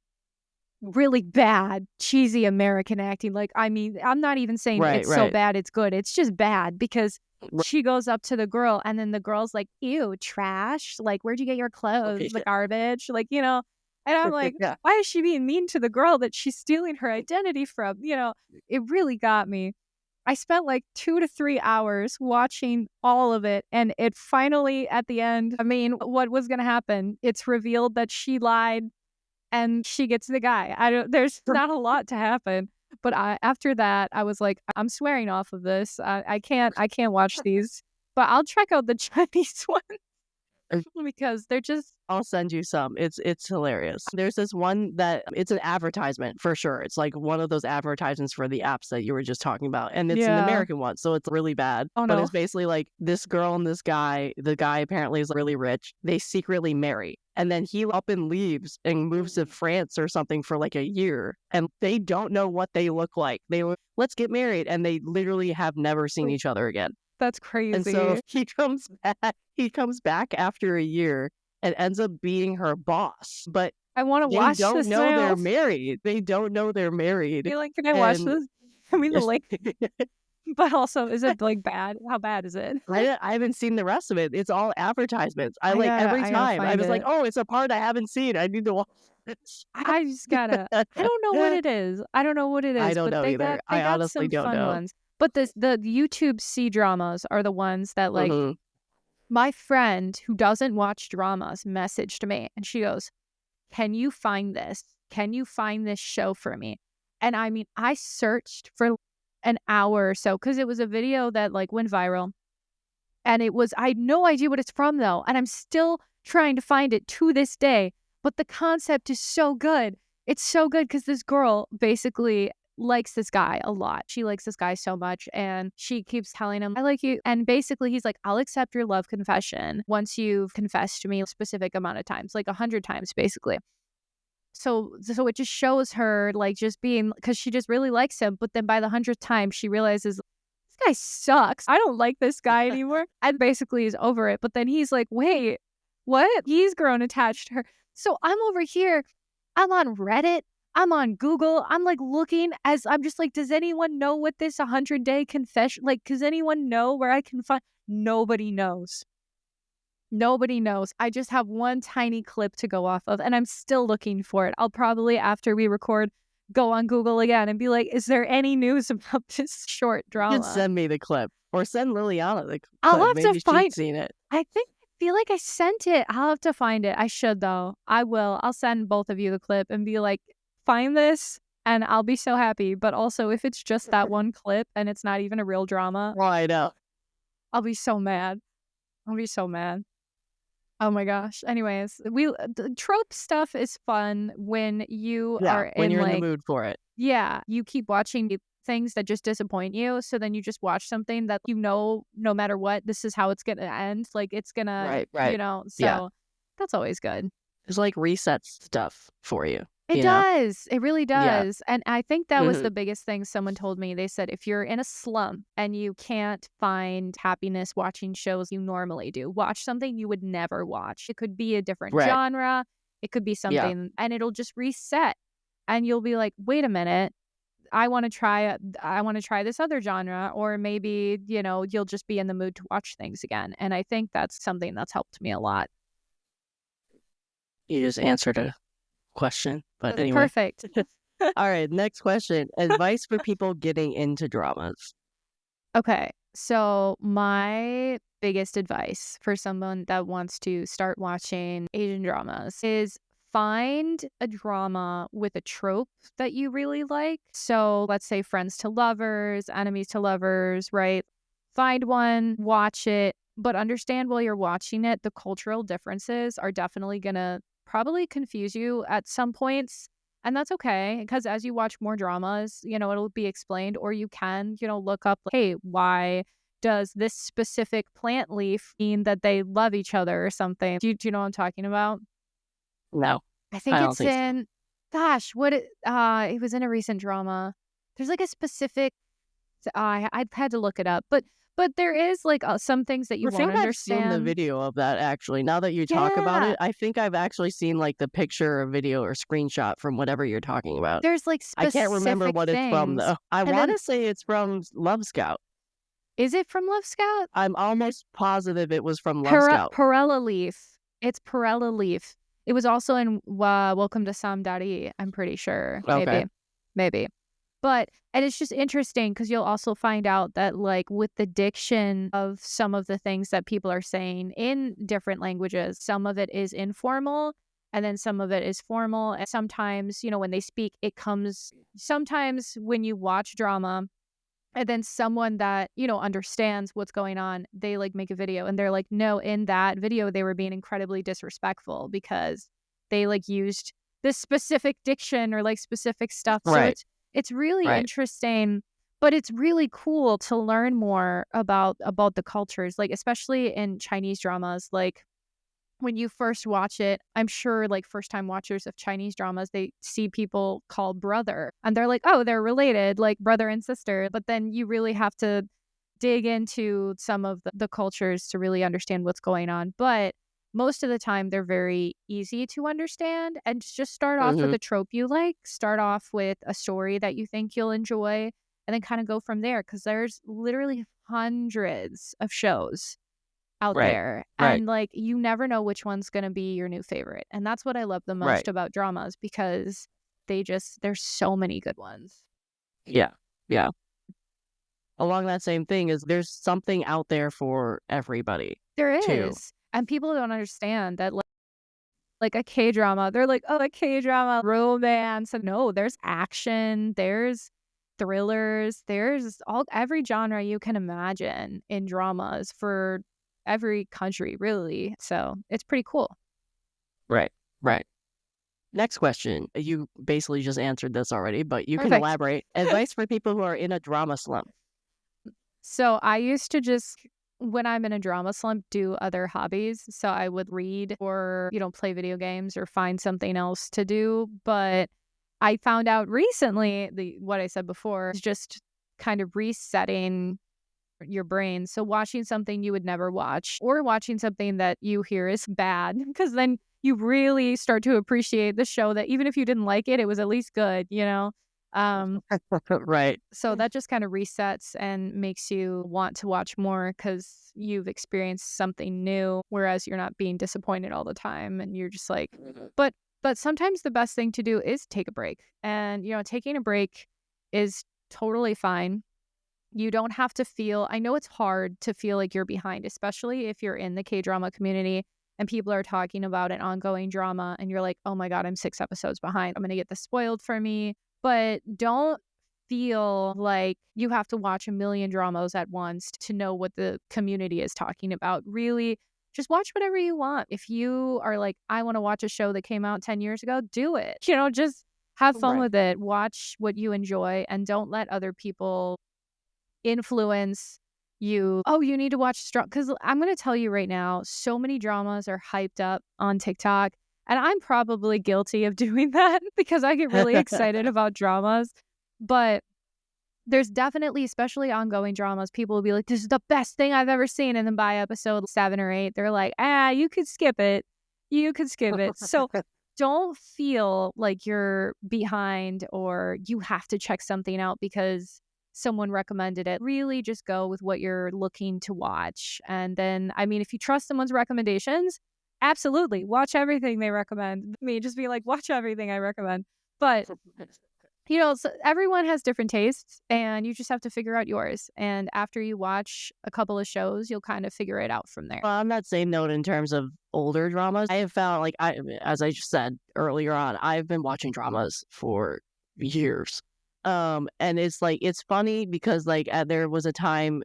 really bad, cheesy American acting. Like, I mean, I'm not even saying it's so bad it's good. It's just bad because she goes up to the girl and then the girl's like, ew, trash. Like, where'd you get your clothes? The garbage? Like, you know. And I'm like, why is she being mean to the girl that she's stealing her identity from? You know, it really got me. I spent like 2 to 3 hours watching all of it. And it finally, at the end, I mean, what was going to happen? It's revealed that she lied and she gets the guy. There's not a lot to happen. But after that, I was like, I'm swearing off of this. I can't watch these. But I'll check out the Chinese one. Because they're just... I'll send you some. It's hilarious. There's this one that it's an advertisement for sure. It's like one of those advertisements for the apps that you were just talking about. And it's an American one. So it's really bad. Oh, no. But it's basically like this girl and this guy. The guy apparently is really rich. They secretly marry. And then he up and leaves and moves to France or something for like a year. And they don't know what they look like. They were, let's get married. And they literally have never seen each other again. That's crazy. And so he comes back after a year and ends up being her boss. But I want to watch this. They don't know they're married. They don't know they're married. You're like, can I watch this? I mean, the link. But also, is it like bad? How bad is it? I haven't seen the rest of it. It's all advertisements. I like every I gotta time I find was like, it. oh, it's a part I haven't seen. I need to watch this. I just gotta. I don't know what it is. I don't know what it I is, don't but know either. they I got honestly some don't fun know. ones. But the YouTube C dramas are the ones that like Hmm. my friend who doesn't watch dramas messaged me and she goes, "Can you find this? Can you find this show for me?" And I mean, I searched for an hour or so because it was a video that like went viral. And I had no idea what it's from though. And I'm still trying to find it to this day. But the concept is so good. It's so good because this girl basically likes this guy a lot. She likes this guy so much. And she keeps telling him, I like you. And basically, he's like, I'll accept your love confession once you've confessed to me a specific amount of times, like 100 times, basically. So it just shows her like just being, because she just really likes him. But then by the 100th time, she realizes this guy sucks. I don't like this guy anymore. And basically he's over it. But then he's like, wait, what? He's grown attached to her. So I'm over here. I'm on Reddit. I'm on Google. I'm like looking as I'm just like, does anyone know what this 100-day confession, like, does anyone know where I can find? Nobody knows. Nobody knows. I just have one tiny clip to go off of, and I'm still looking for it. I'll probably, after we record, go on Google again and be like, is there any news about this short You can drama? send me the clip or send Liliana the clip. I'll have Maybe to find. she's seen it. I feel like I sent it. I'll have to find it. I should though. I will. I'll send both of you the clip and be like, find this, and I'll be so happy. But also, if it's just that one clip and it's not even a real drama, Oh, I know. I'll be so mad. I'll be so mad. Oh my gosh. Anyways, the trope stuff is fun when you are when you're in like, the mood for it. yeah, you keep watching things that just disappoint you. So then you just watch something that no matter what, this is how it's going to end. Like it's going to, Right. so Yeah. that's always good. It's like resets stuff for you. It does. It really Yeah. does. And I think that was Mhm. the biggest thing someone told me. They said, if you're in a slump and you can't find happiness watching shows you normally do, watch something you would never watch. It could be a different Right. genre. It could be something, and it'll just reset. And you'll be like, wait a minute, I want to try this other genre. Or maybe, you'll just be in the mood to watch things again. And I think that's something that's helped me a lot. You just answered a question, but That's anyway. perfect. All right, next question. Advice for people getting into dramas. Okay, so my biggest advice for someone that wants to start watching Asian dramas is find a drama with a trope that you really like. So let's say friends to lovers, enemies to lovers, right? Find one, watch it, but understand while you're watching it, the cultural differences are definitely going to probably confuse you at some points. And that's okay, because as you watch more dramas, it'll be explained, or you can, look up, hey, why does this specific plant leaf mean that they love each other or something? Do you know what I'm talking about? No, I think don't it's think so. in, gosh, it was in a recent drama. There's like a specific, I had to look it up, but there is like some things that you I won't think I've understand. seen the video of that actually. Now that you talk about Yeah. it, I think I've actually seen like the picture or video or screenshot from whatever you're talking about. There's like I specific can't remember what it's from things. though. I And want then, to say it's from Love Scout. is it from Love Scout? I'm almost positive it was from Love Scout. Perella Leaf. It's Perella Leaf. It was also in Welcome to Samdari, I'm pretty sure. Okay. Maybe. But, and it's just interesting because you'll also find out that like with the diction of some of the things that people are saying in different languages, some of it is informal and then some of it is formal. And sometimes, when they speak, sometimes when you watch drama, and then someone that, understands what's going on, they like make a video and they're like, no, in that video, they were being incredibly disrespectful because they like used this specific diction or like specific stuff. Right. So it's really interesting, but it's really cool to learn more about the cultures, like especially in Chinese dramas. Like when you first watch it, I'm sure like first time watchers of Chinese dramas, they see people called brother and they're like, oh, they're related, like brother and sister. But then you really have to dig into some of the cultures to really understand what's going on. But most of the time, they're very easy to understand, and just start off with a trope you like. Start off with a story that you think you'll enjoy, and then kind of go from there, because there's literally hundreds of shows out Right. there, Right. and like you never know which one's going to be your new favorite. And that's what I love the most Right. about dramas, because there's so many good ones. Yeah. Yeah. Along that same thing is there's something out there for everybody There too. is. And people don't understand that like a K-drama, they're like, oh, a K-drama romance. And no, there's action, there's thrillers, there's every genre you can imagine in dramas for every country, really. So it's pretty cool. Right. Right. Next question. You basically just answered this already, but you can Perfect. elaborate. Advice for people who are in a drama slump. So I used to just, when I'm in a drama slump, do other hobbies. So I would read or, play video games or find something else to do. But I found out recently, what I said before is just kind of resetting your brain. So watching something you would never watch, or watching something that you hear is bad, because then you really start to appreciate the show, that even if you didn't like it, it was at least good, Right. So that just kind of resets and makes you want to watch more, because you've experienced something new, whereas you're not being disappointed all the time, and you're just like, but sometimes the best thing to do is take a break. And taking a break is totally fine. You don't have to feel, I know it's hard to feel like you're behind, especially if you're in the K-drama community and people are talking about an ongoing drama and you're like, oh my God, I'm 6 episodes behind. I'm going to get this spoiled for me. But don't feel like you have to watch a million dramas at once to know what the community is talking about. Really, just watch whatever you want. If you are like, I want to watch a show that came out 10 years ago, do it. Just have fun Right. with it. Watch what you enjoy, and don't let other people influence you. Oh, you need to watch drama. Because I'm going to tell you right now, so many dramas are hyped up on TikTok. And I'm probably guilty of doing that, because I get really excited about dramas. But there's definitely, especially ongoing dramas, people will be like, this is the best thing I've ever seen. And then by episode 7 or 8, they're like, you could skip it. You could skip it. So don't feel like you're behind or you have to check something out because someone recommended it. Really just go with what you're looking to watch. And then, if you trust someone's recommendations, absolutely watch everything they recommend. Just be like, watch everything I recommend. But so everyone has different tastes, and you just have to figure out yours. And after you watch a couple of shows, you'll kind of figure it out from there. Well, on that same note, in terms of older dramas, I have found, like, as I just said earlier on, I've been watching dramas for years. And it's like, it's funny because like there was a time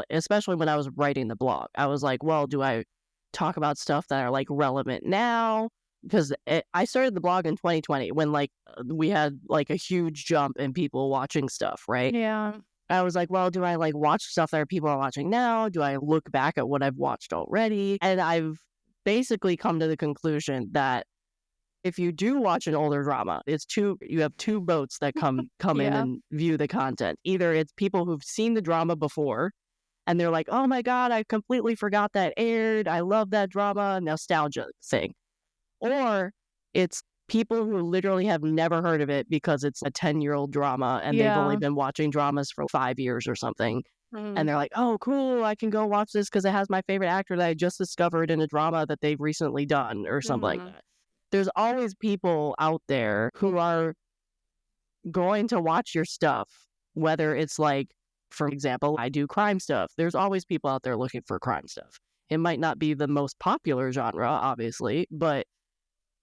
especially when I was writing the blog, I was like, well, do I talk about stuff that are like relevant now? Because I started the blog in 2020 when like we had like a huge jump in people watching stuff, right? Yeah. I was like, well, do I like watch stuff that people are watching now? Do I look back at what I've watched already? And I've basically come to the conclusion that if you do watch an older drama, you have two boats that come in Yeah. and view the content. Either it's people who've seen the drama before and they're like, oh my God, I completely forgot that aired. I love that drama, nostalgia thing. Or it's people who literally have never heard of it because it's a 10-year-old drama and they've only been watching dramas for 5 years or something. And they're like, oh, cool, I can go watch this because it has my favorite actor that I just discovered in a drama that they've recently done or something like that. There's always people out there who are going to watch your stuff, whether it's like, for example, I do crime stuff. There's always people out there looking for crime stuff. It might not be the most popular genre, obviously, but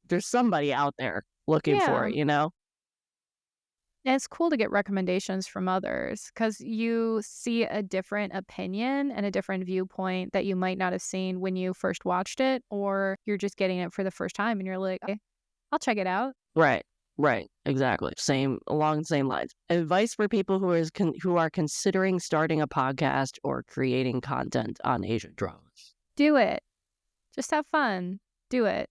there's somebody out there looking for it, And it's cool to get recommendations from others, because you see a different opinion and a different viewpoint that you might not have seen when you first watched it, or you're just getting it for the first time and you're like, okay, I'll check it out. Right, exactly. Along the same lines. Advice for people who are considering starting a podcast or creating content on Asian dramas. Do it. Just have fun. Do it.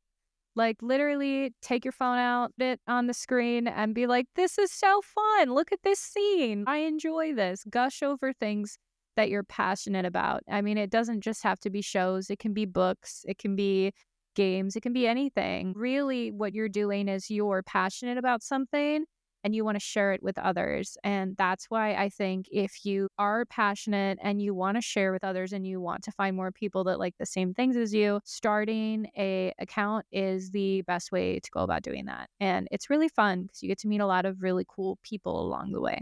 Like, literally take your phone out, put it on the screen, and be like, this is so fun. Look at this scene. I enjoy this. Gush over things that you're passionate about. It doesn't just have to be shows. It can be books. It can be games. It can be anything. Really, what you're doing is you're passionate about something, and you want to share it with others. And that's why I think if you are passionate and you want to share with others and you want to find more people that like the same things as you, starting a account is the best way to go about doing that. And it's really fun because you get to meet a lot of really cool people along the way.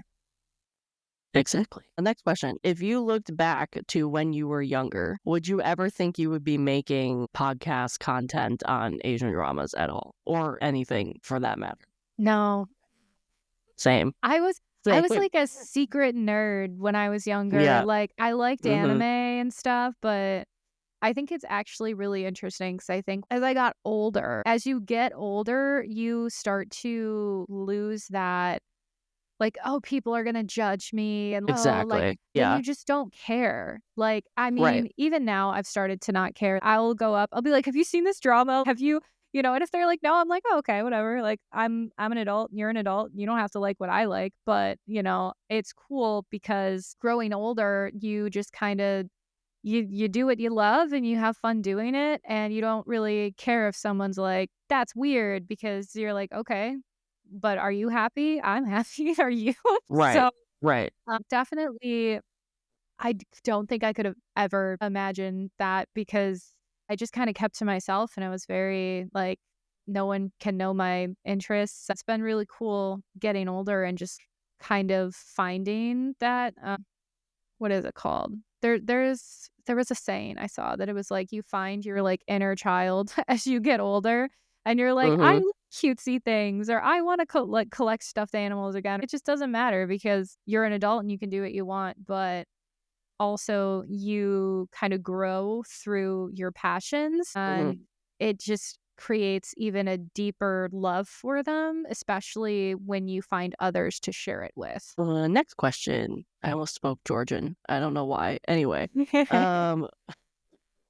Exactly. The next question. If you looked back to when you were younger, would you ever think you would be making podcast content on Asian dramas at all? Or anything for that matter? No, Same. I Same. was like a secret nerd when I was younger. Yeah. Like I liked Mm-hmm. anime and stuff, but I think it's actually really interesting because I think as I got older, as you get older, you start to lose that, like, oh, people are gonna judge me, and oh, like, Exactly. then Yeah. you just don't care. Like, I Right. mean, even now I've started to not care. I'll go up, I'll be like, have you seen this drama? Have you, and if they're like, no, I'm like, oh, okay, whatever. Like, I'm an adult, you're an adult. You don't have to like what I like, but it's cool because growing older, you just kind of you do what you love and you have fun doing it, and you don't really care if someone's like, that's weird, because you're like, okay, but are you happy? I'm happy. Are you? Right. So Right. definitely, don't think I could have ever imagined that because I just kind of kept to myself and I was very like, no one can know my interests. It's been really cool getting older and just kind of finding that. What is it called? There was a saying I saw that it was like you find your like inner child as you get older, and you're like, I Mm-hmm. like cutesy things, or I want to collect stuffed animals again. It just doesn't matter because you're an adult and you can do what you want, but also you kind of grow through your passions, Mm-hmm. and it just creates even a deeper love for them, especially when you find others to share it with. Next question. I almost spoke Georgian. I don't know why. Anyway, um,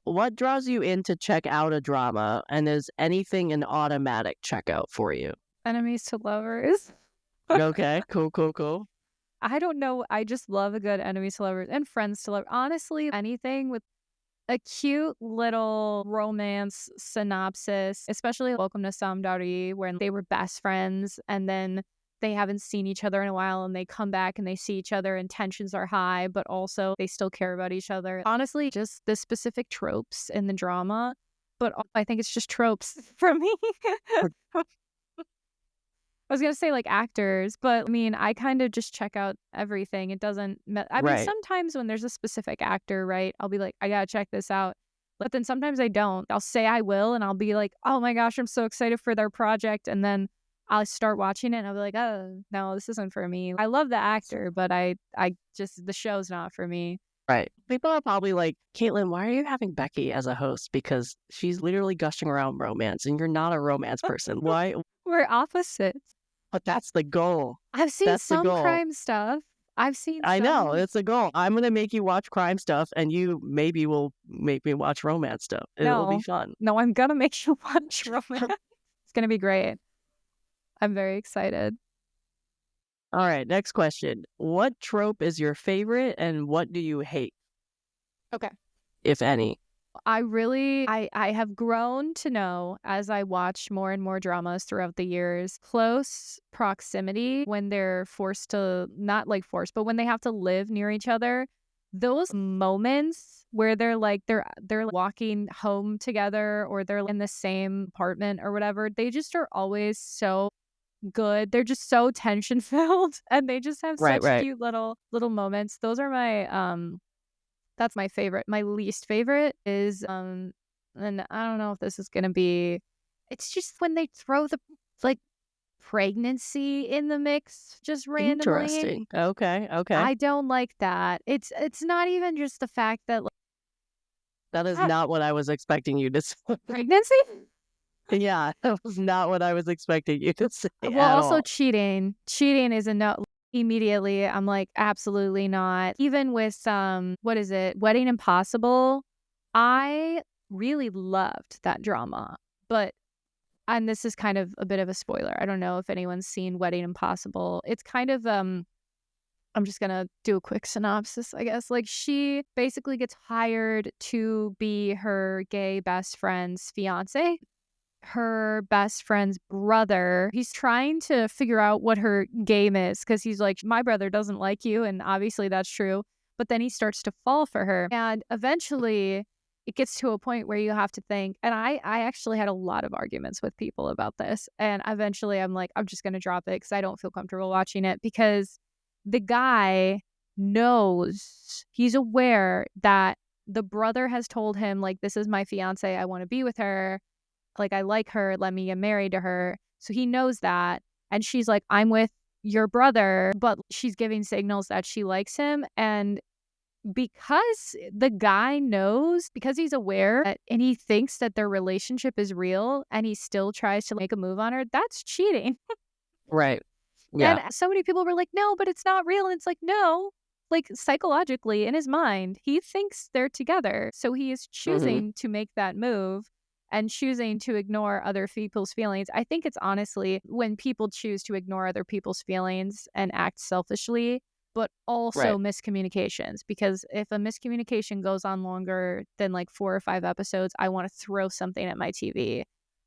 what draws you in to check out a drama, and is anything an automatic checkout for you? Enemies to lovers. Okay, cool, cool, cool. I don't know. I just love a good enemies to lovers and friends to lovers. Honestly, anything with a cute little romance synopsis, especially Welcome to Samdari, where they were best friends and then they haven't seen each other in a while and they come back and they see each other and tensions are high, but also they still care about each other. Honestly, just the specific tropes in the drama, but I think it's just tropes for me. I was gonna say like actors, but I mean, I kind of just check out everything. It doesn't. I mean, Right. sometimes when there's a specific actor, right, I'll be like, I gotta check this out. But then sometimes I don't. I'll say I will, and I'll be like, oh my gosh, I'm so excited for their project, and then I'll start watching it, and I'll be like, oh no, this isn't for me. I love the actor, but I just the show's not for me. Right. People are probably like, Caitlin, why are you having Becky as a host? Because she's literally gushing around romance and you're not a romance person. Why? We're opposites. But that's the goal. I've seen That's the some goal. crime stuff. I've seen I know. some. It's a goal. I'm going to make you watch crime stuff and you maybe will make me watch romance stuff. It'll be No, fun. no, I'm gonna make you watch romance. It's gonna be great. I'm very excited. All right. Next question. What trope is your favorite and what do you hate, Okay. if any? I have grown to know as I watch more and more dramas throughout the years, close proximity when they're forced to, not like forced, but when they have to live near each other, those moments where they're walking home together or they're in the same apartment or whatever, they just are always so good. They're just so tension filled and they just have Right, such right. cute little moments. Those are my that's my favorite. My least favorite is and I don't know if this is going to be, it's just when they throw the like pregnancy in the mix just randomly. Interesting. Okay, okay. I don't like that. It's not even just the fact that like, That is ah, not what I was expecting you to say. pregnancy. Yeah, that was not what I was expecting you to say Well, at also all. cheating. Cheating is a no. Immediately, I'm like, absolutely not. Even with what is it? Wedding Impossible. I really loved that drama, but and this is kind of a bit of a spoiler. I don't know if anyone's seen Wedding Impossible. It's kind of I'm just gonna do a quick synopsis, I guess. Like she basically gets hired to be her gay best friend's fiance, her best friend's brother. He's trying to figure out what her game is because he's like, my brother doesn't like you. And obviously that's true. But then he starts to fall for her. And eventually it gets to a point where you have to think. And I actually had a lot of arguments with people about this. And eventually I'm like, I'm just going to drop it because I don't feel comfortable watching it because the guy knows, he's aware that the brother has told him, like, this is my fiance. I want to be with her. Like, I like her. Let me get married to her. So he knows that. And she's like, I'm with your brother. But she's giving signals that she likes him. And because the guy knows, because he's aware that, and he thinks that their relationship is real and he still tries to make a move on her, that's cheating. Right. Yeah. And so many people were like, no, but it's not real. And it's like, no, like psychologically in his mind, he thinks they're together. So he is choosing to make that move and choosing to ignore other people's feelings. I think it's honestly when people choose to ignore other people's feelings and act selfishly, but also miscommunications. Because if a miscommunication goes on longer than like 4 or 5 episodes, I want to throw something at my TV.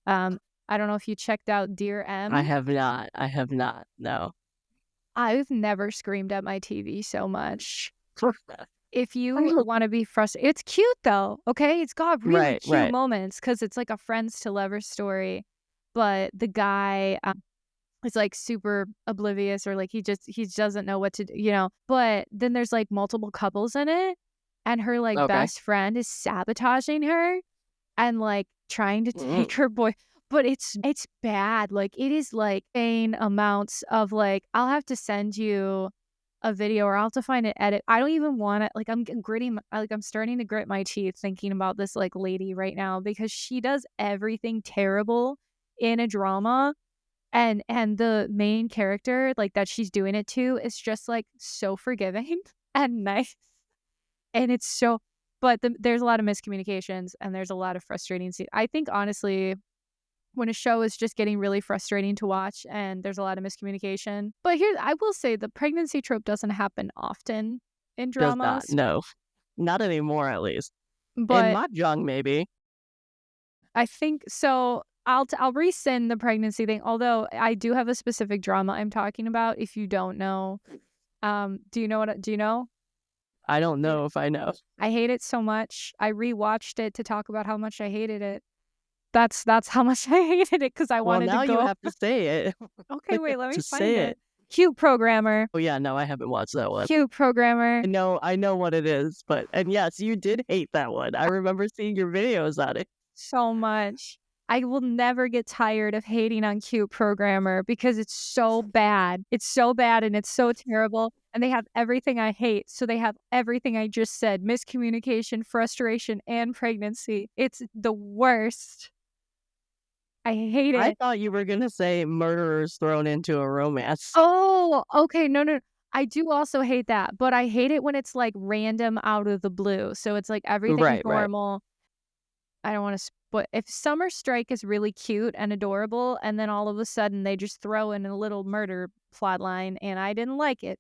I don't know if you checked out Dear M. I have not. No. I've never screamed at my TV so much. If you want to be frustrated, it's cute though. Okay, it's got really cute moments because it's like a friends to lovers story. But the guy is like super oblivious, or like he doesn't know what to do, you know. But then there's like multiple couples in it, and her like best friend is sabotaging her and like trying to take her boy. But it's bad. Like it is like insane amounts of like, I'll have to send you a video or I'll have to find an edit. I don't even want to, like, I'm starting to grit my teeth thinking about this like lady right now because she does everything terrible in a drama, and the main character like that she's doing it to is just like so forgiving and nice. And it's so, but there's a lot of miscommunications and there's a lot of frustrating scenes. I think honestly, when a show is just getting really frustrating to watch and there's a lot of miscommunication. But here, I will say the pregnancy trope doesn't happen often in dramas. Does not, no. Not anymore, at least. But in mahjong, maybe. I think so. I'll rescind the pregnancy thing, although I do have a specific drama I'm talking about. If you don't know, do you know? I don't know if I know. I hate it so much. I rewatched it to talk about how much I hated it. That's how much I hated it because I wanted to go. Well, now you have to say it. Okay, wait, let me Just find say it. Cute Programmer. Oh yeah, no, I haven't watched that one. Cute Programmer. I know what it is, and yes, you did hate that one. I remember seeing your videos on it. So much. I will never get tired of hating on Cute Programmer because it's so bad. It's so bad and it's so terrible. And they have everything I hate. So they have everything I just said. Miscommunication, frustration, and pregnancy. It's the worst. I hate it. I thought you were going to say murderers thrown into a romance. Oh, okay. No. I do also hate that. But I hate it when it's like random out of the blue. So it's like everything's normal. I don't want to, but if Summer Strike is really cute and adorable, and then all of a sudden they just throw in a little murder plot line, and I didn't like it.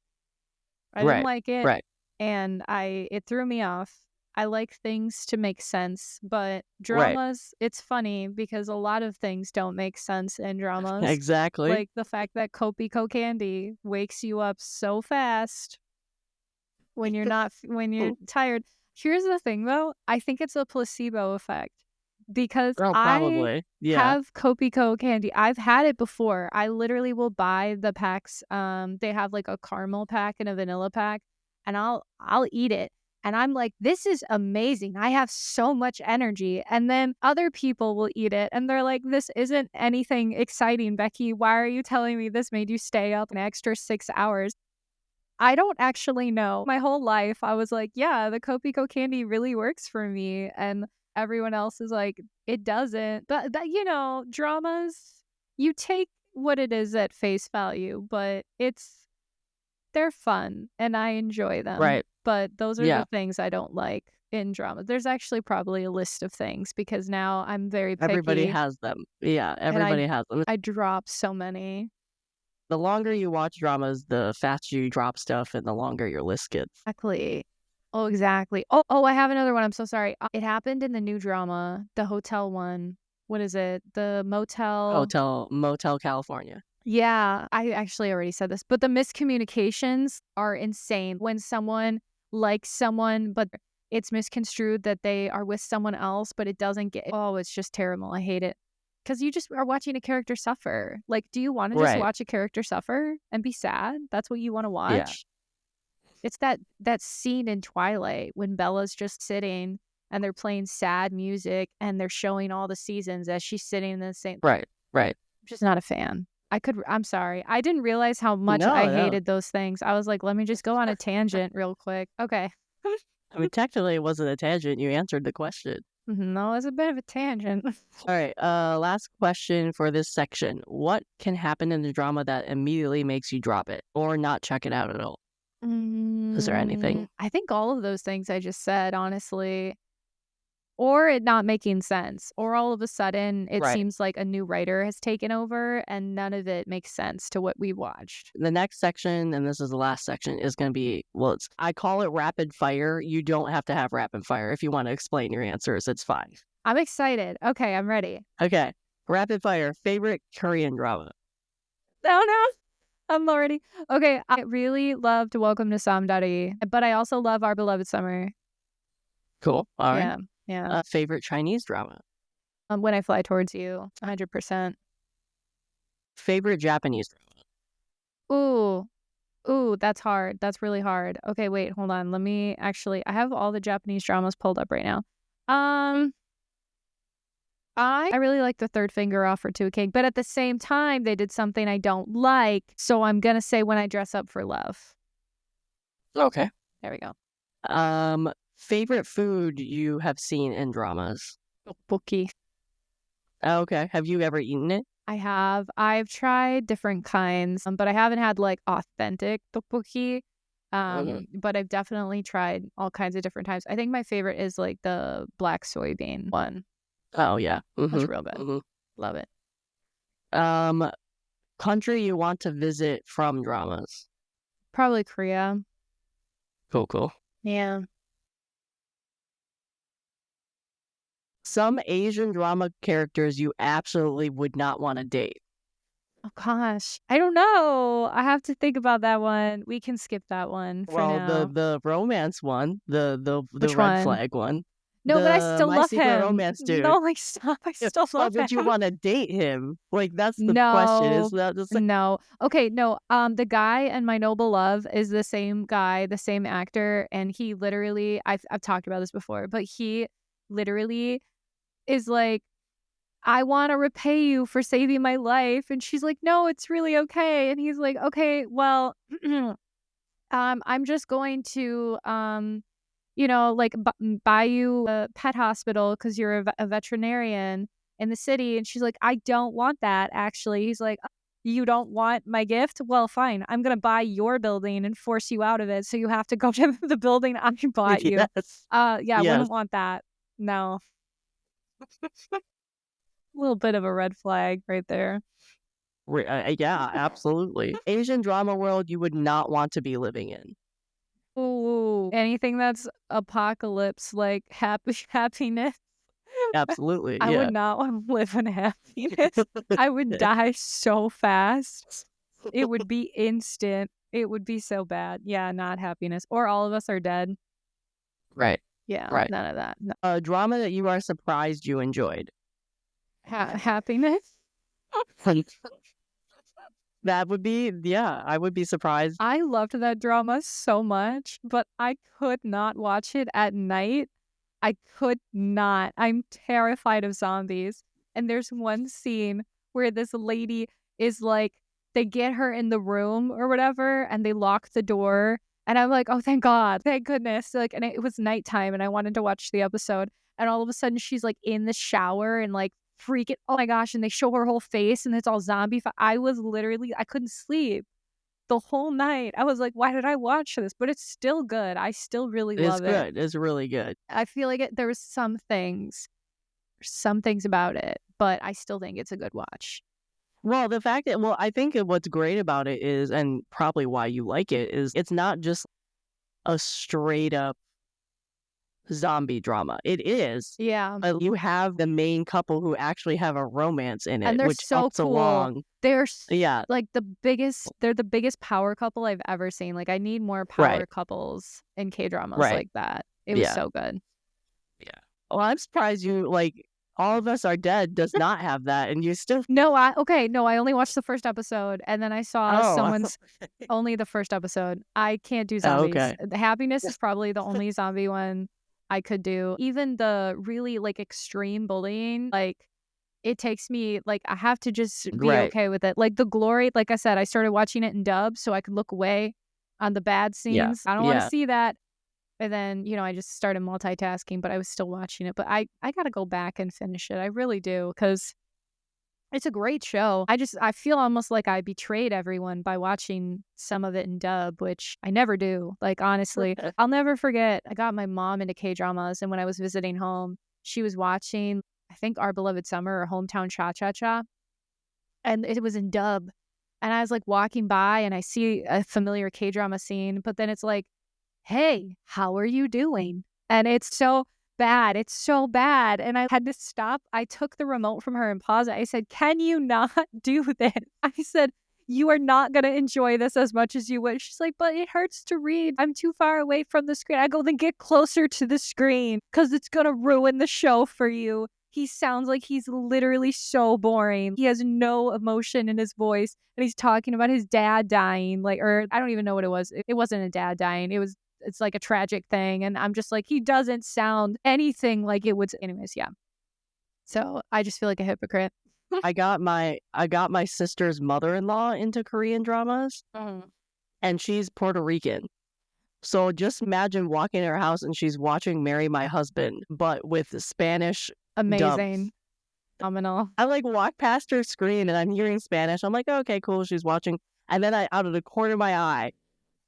And it threw me off. I like things to make sense, but dramas, it's funny because a lot of things don't make sense in dramas. Exactly. Like the fact that Kopiko candy wakes you up so fast when you're tired. Here's the thing though, I think it's a placebo effect because I have Kopiko candy. I've had it before. I literally will buy the packs. They have like a caramel pack and a vanilla pack, and I'll eat it. And I'm like, this is amazing. I have so much energy. And then other people will eat it. And they're like, this isn't anything exciting, Becky. Why are you telling me this made you stay up an extra 6 hours? I don't actually know. My whole life, I was like, yeah, the Kopiko candy really works for me. And everyone else is like, it doesn't. But dramas, you take what it is at face value. But they're fun. And I enjoy them. Right. But those are the things I don't like in drama. There's actually probably a list of things because now I'm very picky. Everybody has them. Yeah, everybody has them. I drop so many. The longer you watch dramas, the faster you drop stuff and the longer your list gets. Exactly. Oh, exactly. Oh, I have another one. I'm so sorry. It happened in the new drama, the hotel one. what is it? The motel. Motel California. Yeah, I actually already said this, but the miscommunications are insane. When someone likes someone, but it's misconstrued that they are with someone else, but it doesn't get, oh, it's just terrible. I hate it. Because you just are watching a character suffer. Like, do you want to just Right. watch a character suffer and be sad? That's what you want to Yeah. watch? It's that scene in Twilight when Bella's just sitting and they're playing sad music and they're showing all the seasons as she's sitting in the same. Right. I'm just not a fan. I'm sorry. I didn't realize how much I No. hated those things. I was like, let me just go on a tangent real quick. Okay. I mean, technically, it wasn't a tangent. You answered the question. No, it's a bit of a tangent. All right. Last question for this section. What can happen in the drama that immediately makes you drop it or not check it out at all? Is there anything? I think all of those things I just said, honestly. Or it not making sense. Or all of a sudden, it Right. seems like a new writer has taken over and none of it makes sense to what we watched. The next section, and this is the last section, is going to be, well, I call it rapid fire. You don't have to have rapid fire. If you want to explain your answers, it's fine. I'm excited. Okay, I'm ready. Okay. Rapid fire. Favorite Korean drama? Oh, no. I'm already. Okay, I really loved Welcome to Samdari, but I also love Our Beloved Summer. Cool. All right. Yeah. Favorite Chinese drama? When I Fly Towards You, 100%. Favorite Japanese drama? Ooh, that's hard. That's really hard. Okay, wait, hold on. Let me I have all the Japanese dramas pulled up right now. I really like The Third Finger Off for Two King, but at the same time, they did something I don't like, so I'm gonna say When I Dress Up for Love. Okay. There we go. Favorite food you have seen in dramas? Tteokbokki. Okay. Have you ever eaten it? I have. I've tried different kinds, but I haven't had like authentic tteokbokki. But I've definitely tried all kinds of different types. I think my favorite is like the black soybean one. Oh, yeah. That's real good. Love it. Country you want to visit from dramas? Probably Korea. Cool. Yeah. Some Asian drama characters you absolutely would not want to date. Oh gosh, I don't know. I have to think about that one. We can skip that one for now. The romance one, the Which red one? flag one. No, but I still My love Secret him. Romance dude. No, like stop. I still love him. Would you want to date him? Like that's the question. Is that just like... No. Okay, no. The guy in My Noble Love is the same guy, the same actor, and he literally I've talked about this before, but he literally is like, I want to repay you for saving my life. And she's like, no, it's really okay. And he's like, okay, well, I'm just going to, like buy you a pet hospital because you're a veterinarian in the city. And she's like, I don't want that, actually. He's like, you don't want my gift? Well, fine. I'm going to buy your building and force you out of it. So you have to go to the building I bought you. Yes. I wouldn't want that. No. A little bit of a red flag right there. Yeah, absolutely. Asian drama world you would not want to be living in. Ooh, anything that's apocalypse, like happiness. Absolutely. I would not want to live in happiness. I would die so fast. It would be instant. It would be so bad. Yeah, not happiness. Or all of us are dead. Right. Yeah, right. None of that. No. A drama that you are surprised you enjoyed. Happiness? That would be, I would be surprised. I loved that drama so much, but I could not watch it at night. I could not. I'm terrified of zombies. And there's one scene where this lady is like, they get her in the room or whatever, and they lock the door. And I'm like, oh, thank God. Thank goodness. Like, and it was nighttime and I wanted to watch the episode. And all of a sudden she's like in the shower and like freaking, oh my gosh. And they show her whole face and it's all zombie. I couldn't sleep the whole night. I was like, why did I watch this? But it's still good. I still really love it. It's good. It's really good. I feel like there was some things about it, but I still think it's a good watch. Well, I think what's great about it is, and probably why you like it, is it's not just a straight up zombie drama. It is, Yeah. but you have the main couple who actually have a romance in And it, they're which so ups cool. along. They're Yeah, like they're the biggest power couple I've ever seen. Like I need more right, power couples in K-dramas right. like that. It was Yeah, so good. yeah. Well, I'm surprised you like All of Us Are Dead does not have that, and you still. No, I only watched the first episode and then I saw Oh, someone's only the first episode. I can't do zombies. okay. The Happiness is probably the only zombie one I could do. Even the really like extreme bullying, like it takes me like I have to just be Right. okay with it. Like The Glory, like I said, I started watching it in dub so I could look away on the bad Yeah. scenes. I don't want to Yeah. see that. And then, I just started multitasking, but I was still watching it. But I got to go back and finish it. I really do because it's a great show. I feel almost like I betrayed everyone by watching some of it in dub, which I never do. Like, honestly, I'll never forget. I got my mom into K-dramas, and when I was visiting home, she was watching, I think, Our Beloved Summer or Hometown Cha-Cha-Cha, and it was in dub. And I was like walking by and I see a familiar K-drama scene, but then it's like, hey, how are you doing? And it's so bad. It's so bad. And I had to stop. I took the remote from her and paused it. I said, can you not do this? I said, you are not going to enjoy this as much as you would. She's like, but it hurts to read. I'm too far away from the screen. I go, then get closer to the screen because it's going to ruin the show for you. He sounds like he's literally so boring. He has no emotion in his voice. And he's talking about his dad dying. Like, or I don't even know what it was. It wasn't a dad dying. It's like a tragic thing. And I'm just like, he doesn't sound anything like it would. Anyways, yeah. So I just feel like a hypocrite. I got my sister's mother-in-law into Korean dramas, and she's Puerto Rican. So just imagine walking in her house and she's watching Marry My Husband, but with the Spanish Amazing. dubs. Phenomenal. I like walk past her screen and I'm hearing Spanish. I'm like, okay, cool. She's watching. And then out of the corner of my eye,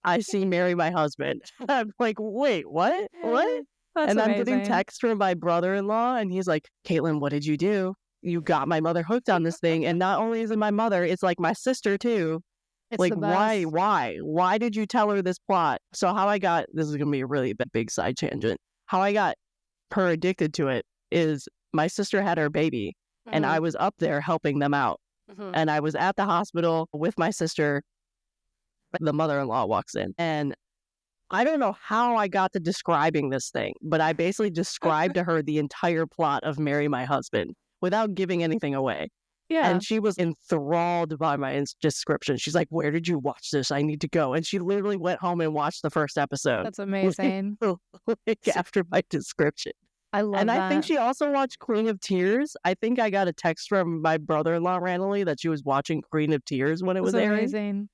I see Marry My Husband. I'm like, wait, what? What? That's And I'm getting amazing. texts from my brother-in-law and he's like, Caitlin, what did you do? You got my mother hooked on this thing. And not only is it my mother, it's like my sister too. It's Like, the best. why did you tell her this plot? So this is going to be a really big side tangent. How I got her addicted to it is my sister had her baby and I was up there helping them out. And I was at the hospital with my sister. The mother-in-law walks in and I don't know how I got to describing this thing, but I basically described to her the entire plot of Marry My Husband without giving anything away. Yeah. And she was enthralled by my description. She's like, where did you watch this? I need to go. And she literally went home and watched the first episode. That's amazing. After my description. I love And that. I think she also watched Queen of Tears. I think I got a text from my brother-in-law randomly that she was watching Queen of Tears when it was airing. Amazing.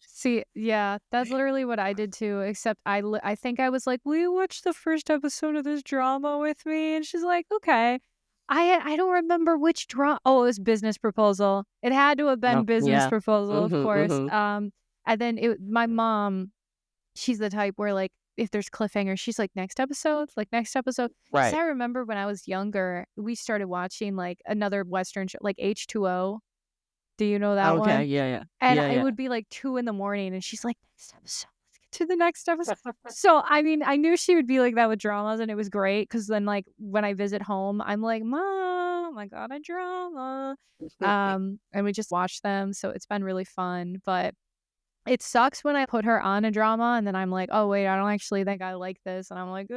See, yeah, that's literally what I did too, except I think I was like, will you watch the first episode of this drama with me? And she's like, okay. I don't remember which drama. Oh, it was Business Proposal. It had to have been Business Proposal, of course. And then my mom, she's the type where like, if there's cliffhanger, she's like, next episode. Right. So I remember when I was younger, we started watching like another Western show, like H2O. Do you know that one? Okay, yeah. And Yeah. it would be like 2 a.m, and she's like, next episode, let's get to the next episode. So, I mean, I knew she would be like that with dramas, and it was great because then, like, when I visit home, I'm like, Mom, I got a drama. And we just watch them. So it's been really fun. But it sucks when I put her on a drama and then I'm like, oh, wait, I don't actually think I like this. And I'm like,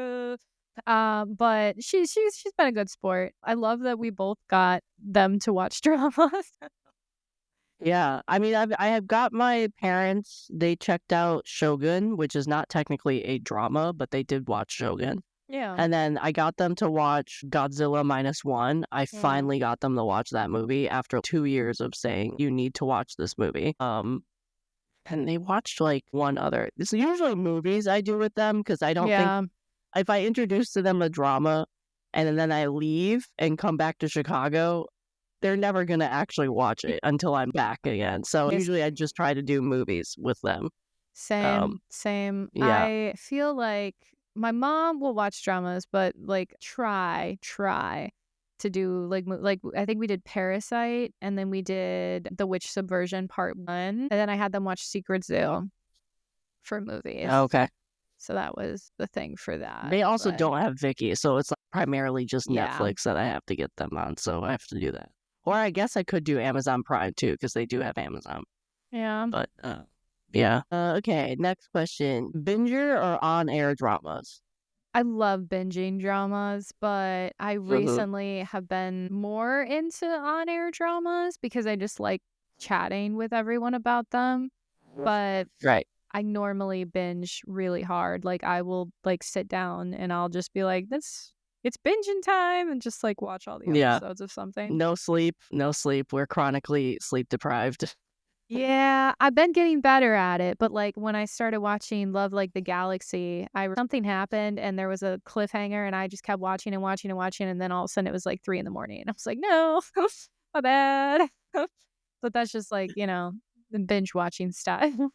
but she's been a good sport. I love that we both got them to watch dramas. Yeah, I mean, I have got my parents, they checked out Shogun, which is not technically a drama, but they did watch Shogun. Yeah. And then I got them to watch Godzilla -1. I finally got them to watch that movie after 2 years of saying, you need to watch this movie. And they watched like one other. It's usually movies I do with them because I don't think if I introduce to them a drama and then I leave and come back to Chicago, they're never going to actually watch it until I'm back again. So usually I just try to do movies with them. Same. Yeah. I feel like my mom will watch dramas, but like try to do like I think we did Parasite and then we did The Witch Subversion Part 1. And then I had them watch Secret Zoo for movies. Okay. So that was the thing for that. They also but don't have Vicky, so it's like primarily just Yeah. Netflix that I have to get them on, so I have to do that. Or I guess I could do Amazon Prime too, because they do have Amazon. Yeah. But yeah. Okay, next question. Binger or on-air dramas? I love binging dramas, but I Mm-hmm. recently have been more into on-air dramas because I just like chatting with everyone about them. But Right. I normally binge really hard. Like I will like sit down and I'll just be like, it's binging time, and just like watch all the Yeah. episodes of something. No sleep. We're chronically sleep deprived. Yeah, I've been getting better at it, but like when I started watching Love Like the Galaxy, something happened and there was a cliffhanger and I just kept watching and watching and watching, and then all of a sudden it was like 3 a.m. and I was like, no, my bad. But that's just like, the binge watching style.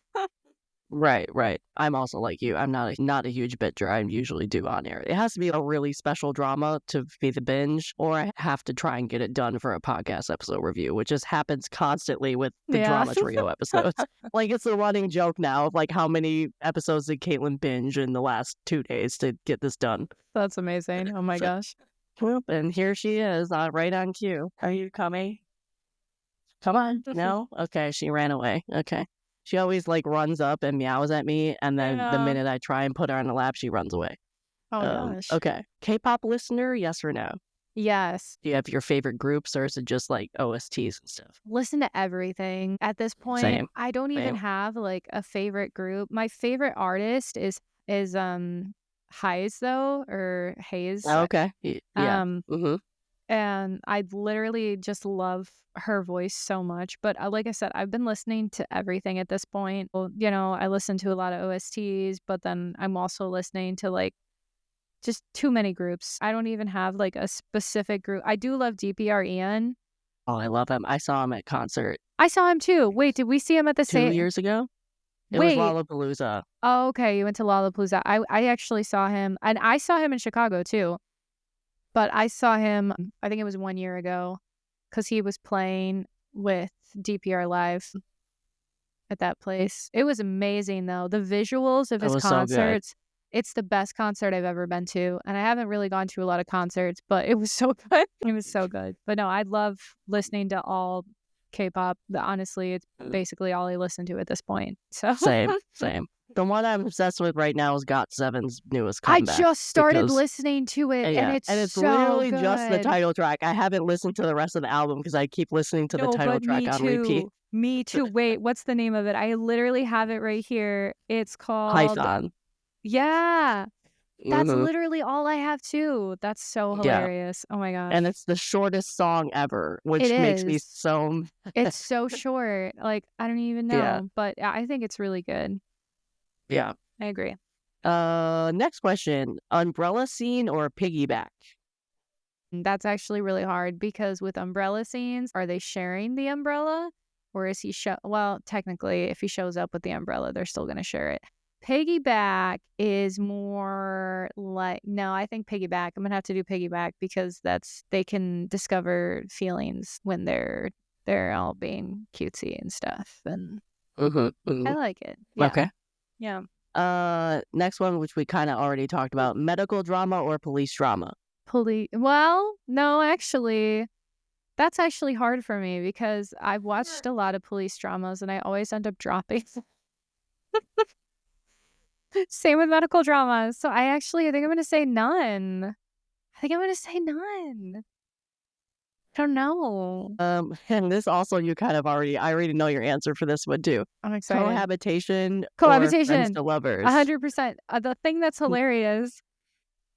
Right. I'm also like you. I'm not a huge binger. I usually do on air. It has to be a really special drama to be the binge, or I have to try and get it done for a podcast episode review, which just happens constantly with the Yeah. drama trio episodes. Like it's a running joke now of like how many episodes did Caitlin binge in the last 2 days to get this done. That's amazing. Oh my gosh. Whoop, and here she is, right on cue. Are you coming? Come on. No? Okay, she ran away. Okay. She always like runs up and meows at me, and then the Yeah. minute I try and put her on the lap, she runs away. Oh gosh. Okay. K-pop listener, yes or no? Yes. Do you have your favorite groups, or is it just like OSTs and stuff? Listen to everything. At this point, Same. I don't even Same. have like a favorite group. My favorite artist is Hayes though, or Hayes. Oh, okay. Yeah. Mm-hmm. And I literally just love her voice so much. But like I said, I've been listening to everything at this point. Well, I listen to a lot of OSTs, but then I'm also listening to like just too many groups. I don't even have like a specific group. I do love DPR Ian. Oh, I love him. I saw him at concert I saw him too. Wait, did we see him at the 2 same? years ago. It Wait. was Lollapalooza. Oh, okay. You went to Lollapalooza. I actually saw him, and I saw him in Chicago too. But I saw him, I think it was 1 year ago, because he was playing with DPR Live at that place. It was amazing, though. The visuals of his was so good. concerts, it's the best concert I've ever been to. And I haven't really gone to a lot of concerts, but it was so good. It was so good. But no, I love listening to all K-pop. Honestly, it's basically all I listen to at this point. So Same. The one I'm obsessed with right now is GOT7's newest I comeback. just started because- listening to it, Yeah, and it's so literally good. just the title track. I haven't listened to the rest of the album because I keep listening to the title but track me on too. repeat. Me too. Wait, what's the name of it? I literally have it right here. It's called Python. Yeah. That's Mhm. literally all I have too. That's so hilarious. Oh my gosh. And it's the shortest song ever, which It makes me is. so. It's so short. Like, I don't even know. Yeah. But I think it's really good. Yeah. I agree. Next question: umbrella scene or piggyback? That's actually really hard because with umbrella scenes, are they sharing the umbrella? Or is he well, technically, if he shows up with the umbrella, they're still going to share it. Piggyback is more like, no, I think piggyback. I'm going to have to do piggyback because they can discover feelings when they're all being cutesy and stuff. And I like it. Yeah. Okay. Yeah. Next one, which we kind of already talked about: medical drama or police drama? Well, no, actually, that's actually hard for me because I've watched a lot of police dramas and I always end up dropping. Same with medical dramas. So I think I'm going to say none. I don't know. And this also you kind of I already know your answer for this one too. I'm excited. Cohabitation or friends to lovers? 100%. The thing that's hilarious.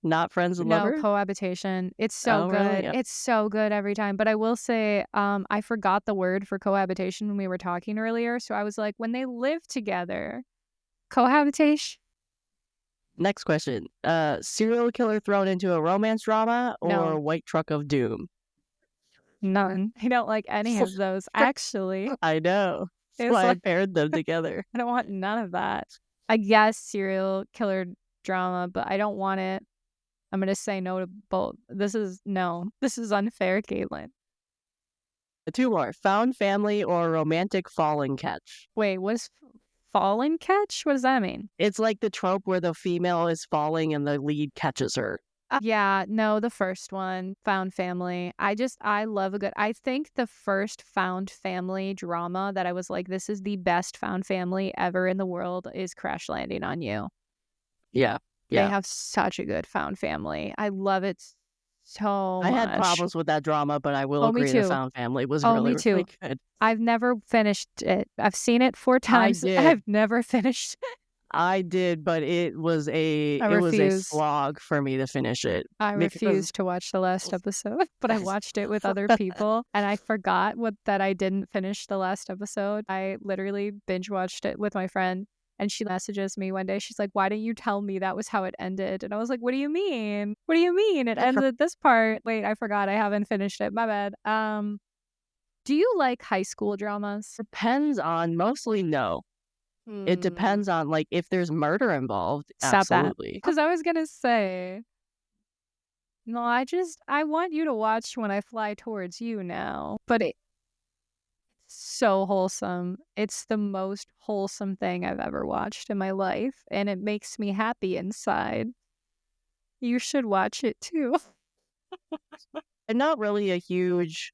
Not friends and lovers? No, cohabitation. It's so good. Really? Yeah. It's so good every time. But I will say, I forgot the word for cohabitation when we were talking earlier. So I was like, when they live together, cohabitation. Next question: serial killer thrown into a romance drama or No. White Truck of Doom? None. I don't like any of those, actually. I know. That's It's why I like- paired them together. I don't want none of that. I guess serial killer drama, but I don't want it. I'm going to say no to both. This is unfair, Caitlin. 2 more: found family or romantic falling catch? Wait, what is fall and catch? What does that mean? It's like the trope where the female is falling and the lead catches her. Yeah, no, the first one, found family. I love I think the first found family drama that I was like, this is the best found family ever in the world is Crash Landing on You. Yeah. They have such a good found family. I love it so much. I had problems with that drama, but I will Oh, me agree the too. found family was Oh, really, me too. really good. I've never finished it. I've seen it 4 times. did. I've never finished it. I did, but it was a refuse. slog for me to finish it. I refused to watch the last episode, but I watched it with other people and I forgot that I didn't finish the last episode. I literally binge watched it with my friend and she messages me one day. She's like, why didn't you tell me that was how it ended? And I was like, what do you mean? What do you mean? It ended at this part. Wait, I forgot. I haven't finished it. My bad. Do you like high school dramas? Depends on, mostly no. It depends on, like, if there's murder involved. Stop absolutely. Because I was going to say, no, I want you to watch When I Fly Towards You now. But it's so wholesome. It's the most wholesome thing I've ever watched in my life. And it makes me happy inside. You should watch it too. I'm not really a huge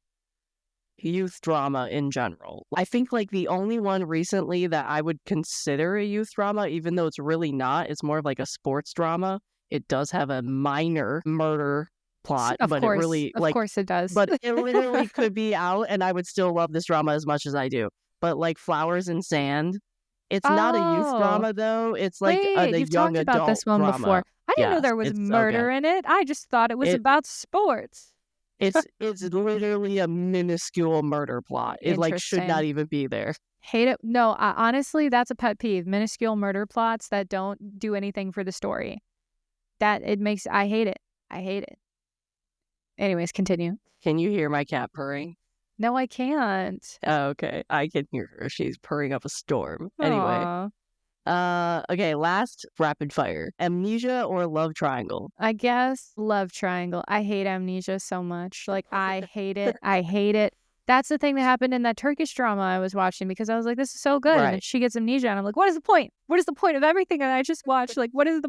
youth drama in general. I think like the only one recently that I would consider a youth drama, even though it's really not, it's more of like a sports drama. It does have a minor murder plot, Of course it does. But it literally could be out and I would still love this drama as much as I do. But like Flowers and Sand, it's not a youth drama though. It's like a you've young talked adult about this one drama. before. I didn't know there was murder in it. I just thought it was about sports. It's literally a minuscule murder plot. It like should not even be there. Hate it. No, honestly, that's a pet peeve. Minuscule murder plots that don't do anything for the story. I hate it. I hate it. Anyways, continue. Can you hear my cat purring? No, I can't. Oh, okay. I can hear her. She's purring up a storm. Aww. Anyway. Okay, last rapid fire. Amnesia or love triangle? I guess love triangle. I hate Amnesia so much. Like, I hate it. I hate it. That's the thing that happened in that Turkish drama I was watching because I was like, this is so good. Right. And she gets amnesia. And I'm like, what is the point? What is the point of everything that I just watched? Like, what is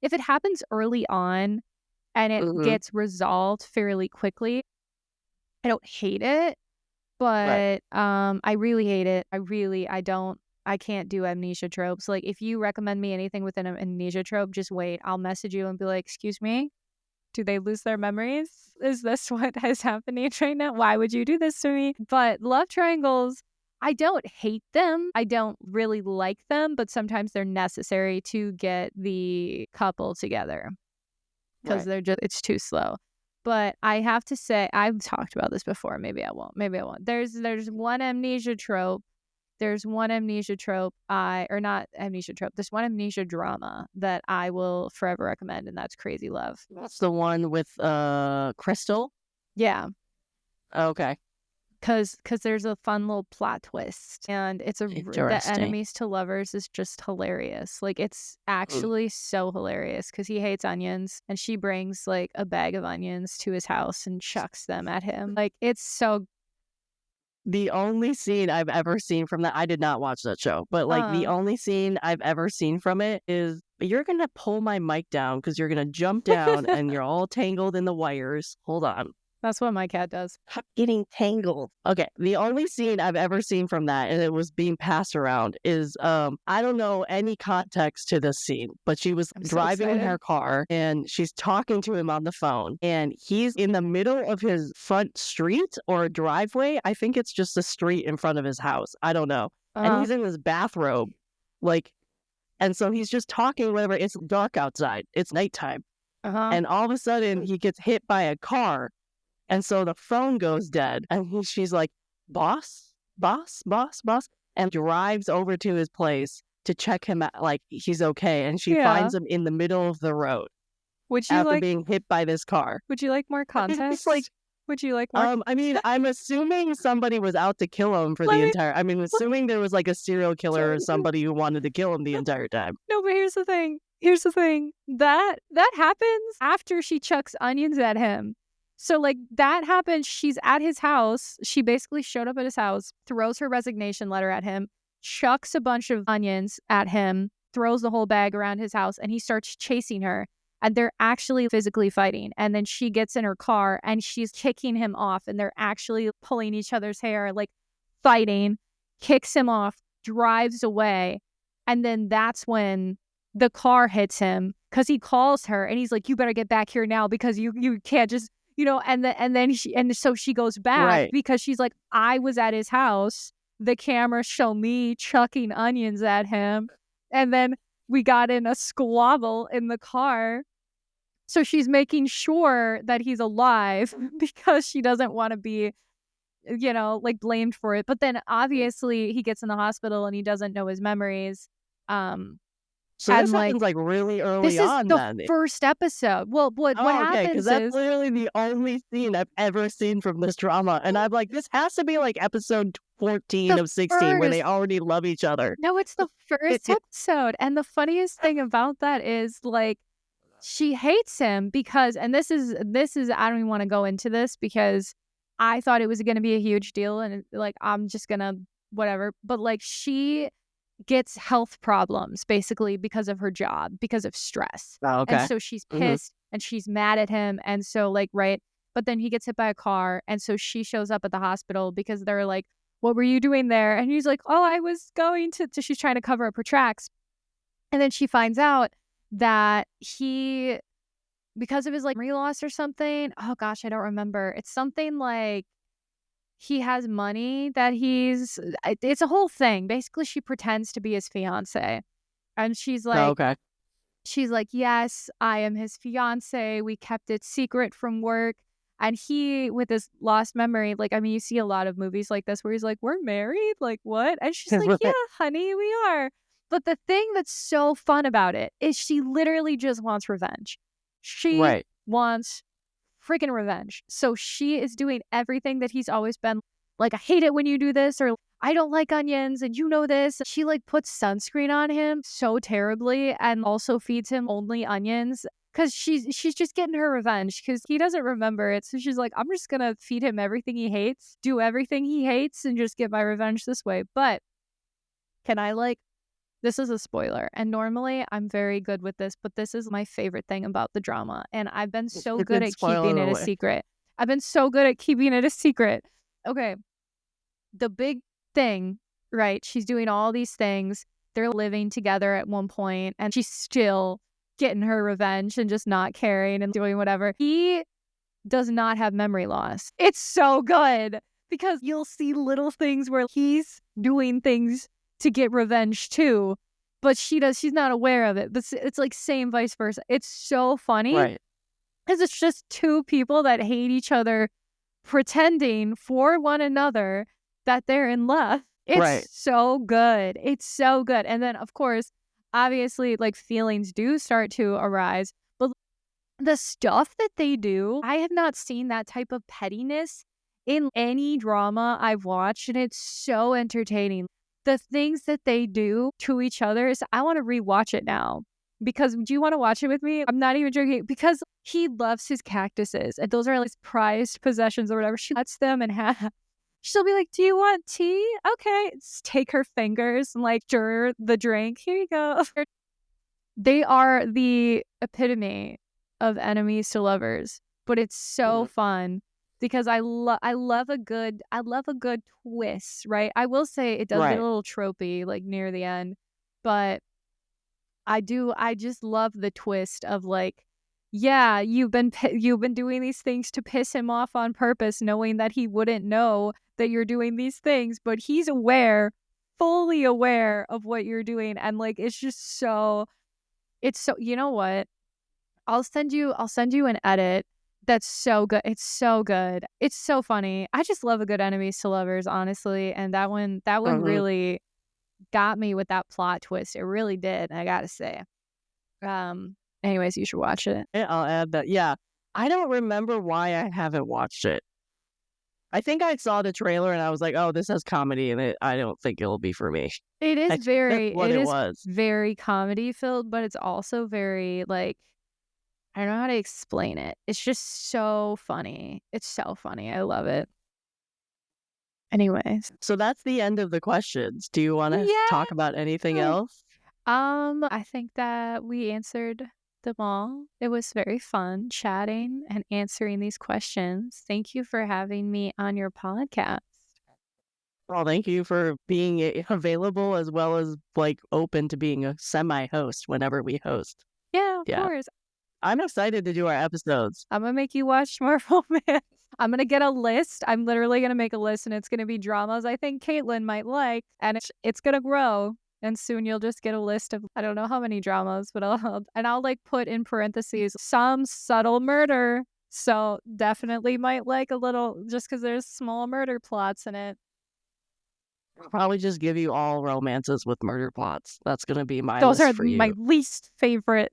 if it happens early on and it gets resolved fairly quickly, I don't hate it. But I really hate it. I can't do amnesia tropes. Like, if you recommend me anything with an amnesia trope, just wait. I'll message you and be like, excuse me? Do they lose their memories? Is this what is happening right now? Why would you do this to me? But love triangles, I don't hate them. I don't really like them, but sometimes they're necessary to get the couple together because it's too slow. But I have to say, I've talked about this before. Maybe I won't. There's one amnesia trope. There's one amnesia trope, there's one amnesia drama that I will forever recommend, and that's Crazy Love. That's the one with Crystal? Yeah. Okay. Because there's a fun little plot twist, and the enemies to lovers is just hilarious. Like, it's actually so hilarious because he hates onions, and she brings like a bag of onions to his house and chucks them at him. Like, it's so. The only scene I've ever seen from that, I did not watch that show, but like the only scene I've ever seen from it is, you're going to pull my mic down because you're going to jump down and you're all tangled in the wires. Hold on. That's what my cat does. I'm getting tangled. Okay. The only scene I've ever seen from that, and it was being passed around, is I don't know any context to this scene, but she was driving in her car and she's talking to him on the phone, and he's in the middle of his front street or driveway. I think it's just a street in front of his house. I don't know. And he's in his bathrobe. And so he's just talking, whatever. It's dark outside. It's nighttime. And all of a sudden he gets hit by a car. And so the phone goes dead, and she's like, boss, and drives over to his place to check him out, like he's okay. And she finds him in the middle of the road after being hit by this car. Would you like more context? Would you like more? I mean, I'm assuming somebody was out to kill him for assuming there was like a serial killer or somebody who wanted to kill him the entire time. No, but here's the thing. That happens after she chucks onions at him. So, like, that happens. She's at his house. She basically showed up at his house, throws her resignation letter at him. chucks a bunch of onions at him, throws the whole bag around his house, and he starts chasing her. And they're actually physically fighting. And then she gets in her car and she's kicking him off. And they're actually pulling each other's hair, like fighting, kicks him off, drives away. And then that's when the car hits him because he calls her and he's like, you better get back here now because you can't just, and so she goes back because she's like, I was at his house. The cameras show me chucking onions at him. And then we got in a squabble in the car. So she's making sure that he's alive because she doesn't want to be, like blamed for it. But then obviously he gets in the hospital and he doesn't know his memories. So this happens like really early on. This is the first episode. Well, what happens because that's literally the only scene I've ever seen from this drama. And I'm like, this has to be like episode 14 of 16 where they already love each other. No, it's the first episode. And the funniest thing about that is like she hates him because, and this is I don't even want to go into this because I thought it was going to be a huge deal and like I'm just going to whatever. But like she gets health problems basically because of her job, because of stress. Oh, okay. And so she's pissed and she's mad at him. And so like, right. But then he gets hit by a car. And so she shows up at the hospital because they're like, what were you doing there? And he's like, oh, I was going to, she's trying to cover up her tracks. And then she finds out that he, because of his like memory loss or something. Oh gosh, I don't remember. It's something like, he has money that it's a whole thing. Basically, she pretends to be his fiance. And she's like, she's like, yes, I am his fiance. We kept it secret from work. And he, with his lost memory, like, I mean, you see a lot of movies like this where he's like, we're married? Like, what? And she's like, yeah, honey, we are. But the thing that's so fun about it is she literally just wants revenge. She wants freaking revenge. So she is doing everything that he's always been like, I hate it when you do this, or I don't like onions and you know this. She like puts sunscreen on him so terribly and also feeds him only onions because she's just getting her revenge because he doesn't remember it. So she's like, I'm just gonna feed him everything he hates, do everything he hates, and just get my revenge this way. But can I this is a spoiler, and normally I'm very good with this, but this is my favorite thing about the drama, and I've been so good at keeping it a secret. I've been so good at keeping it a secret. Okay, the big thing, right? She's doing all these things. They're living together at one point, and she's still getting her revenge and just not caring and doing whatever. He does not have memory loss. It's so good because you'll see little things where he's doing things to get revenge too, but she's not aware of it. But it's like same vice versa. It's so funny because it's just two people that hate each other pretending for one another that they're in love. It's so good. It's so good. And then of course, obviously like feelings do start to arise, but the stuff that they do, I have not seen that type of pettiness in any drama I've watched, and it's so entertaining. The things that they do to each other is I want to rewatch it now because do you want to watch it with me? I'm not even joking because he loves his cactuses and those are like prized possessions or whatever. She lets them and she'll be like, do you want tea? Okay. Just take her fingers and like stir the drink. Here you go. They are the epitome of enemies to lovers, but it's so fun. Because I love a good twist, right? I will say it does get a little tropey like near the end, but I just love the twist of like, yeah, you've been doing these things to piss him off on purpose, knowing that he wouldn't know that you're doing these things, but he's fully aware of what you're doing, and like it's so you know what? I'll send you an edit. That's so good. It's so good. It's so funny. I just love a good enemies to lovers, honestly. And that one really got me with that plot twist. It really did, I gotta say. Anyways, you should watch it. I'll add that. Yeah. I don't remember why I haven't watched it. I think I saw the trailer and I was like, oh, this has comedy in it. I don't think it'll be for me. It is very comedy filled, but it's also very like, I don't know how to explain it. It's just so funny. It's so funny. I love it. Anyways. So that's the end of the questions. Do you want to talk about anything else? I think that we answered them all. It was very fun chatting and answering these questions. Thank you for having me on your podcast. Well, thank you for being available as well as like open to being a semi-host whenever we host. Yeah, of course. I'm excited to do our episodes. I'm going to make you watch more romance. I'm going to get a list. I'm literally going to make a list, and it's going to be dramas I think Caitlin might like, and it's going to grow. And soon you'll just get a list of, I don't know how many dramas, but I'll like put in parentheses, some subtle murder. So definitely might like a little, just because there's small murder plots in it. I'll probably just give you all romances with murder plots. That's going to be my Those list are for you. my least favorite.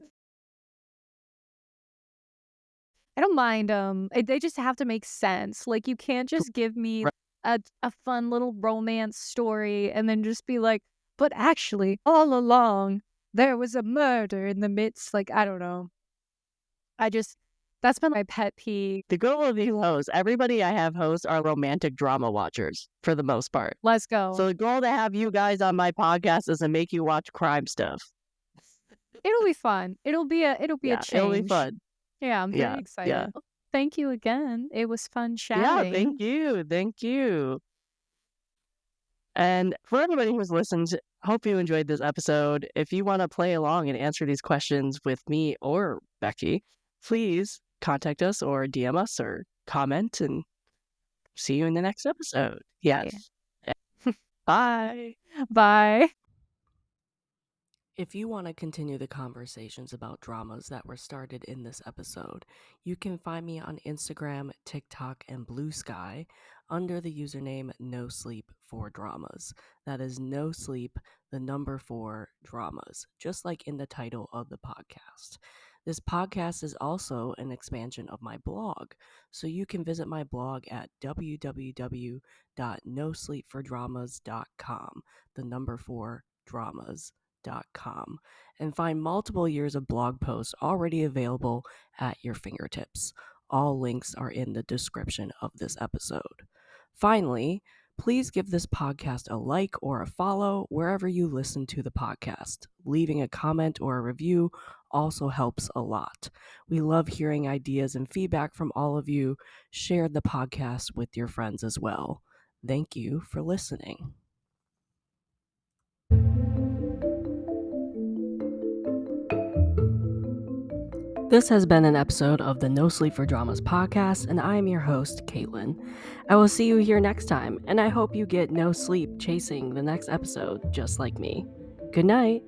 I don't mind them. They just have to make sense. Like, you can't just give me a fun little romance story and then just be like, but actually, all along, there was a murder in the midst. Like, I don't know. That's been my pet peeve. The goal of these hosts, everybody I have hosts are romantic drama watchers for the most part. Let's go. So the goal to have you guys on my podcast is to make you watch crime stuff. It'll be fun. It'll be a change. It'll be fun. Yeah, I'm very excited. Yeah. Thank you again. It was fun chatting. Yeah, thank you. Thank you. And for everybody who's listened, hope you enjoyed this episode. If you want to play along and answer these questions with me or Becky, please contact us or DM us or comment, and see you in the next episode. Yes. Yeah. Bye. Bye. If you want to continue the conversations about dramas that were started in this episode, you can find me on Instagram, TikTok, and Blue Sky under the username NoSleep4Dramas. That is no sleep, the number 4 dramas, just like in the title of the podcast. This podcast is also an expansion of my blog, so you can visit my blog at www.NoSleep4Dramas.com, the number 4 dramas.com, and find multiple years of blog posts already available at your fingertips. All links are in the description of this episode. Finally, please give this podcast a like or a follow wherever you listen to the podcast. Leaving a comment or a review also helps a lot. We love hearing ideas and feedback from all of you. Share the podcast with your friends as well. Thank you for listening. This has been an episode of the No Sleep for Dramas podcast, and I am your host, Caitlin. I will see you here next time, and I hope you get no sleep chasing the next episode just like me. Good night.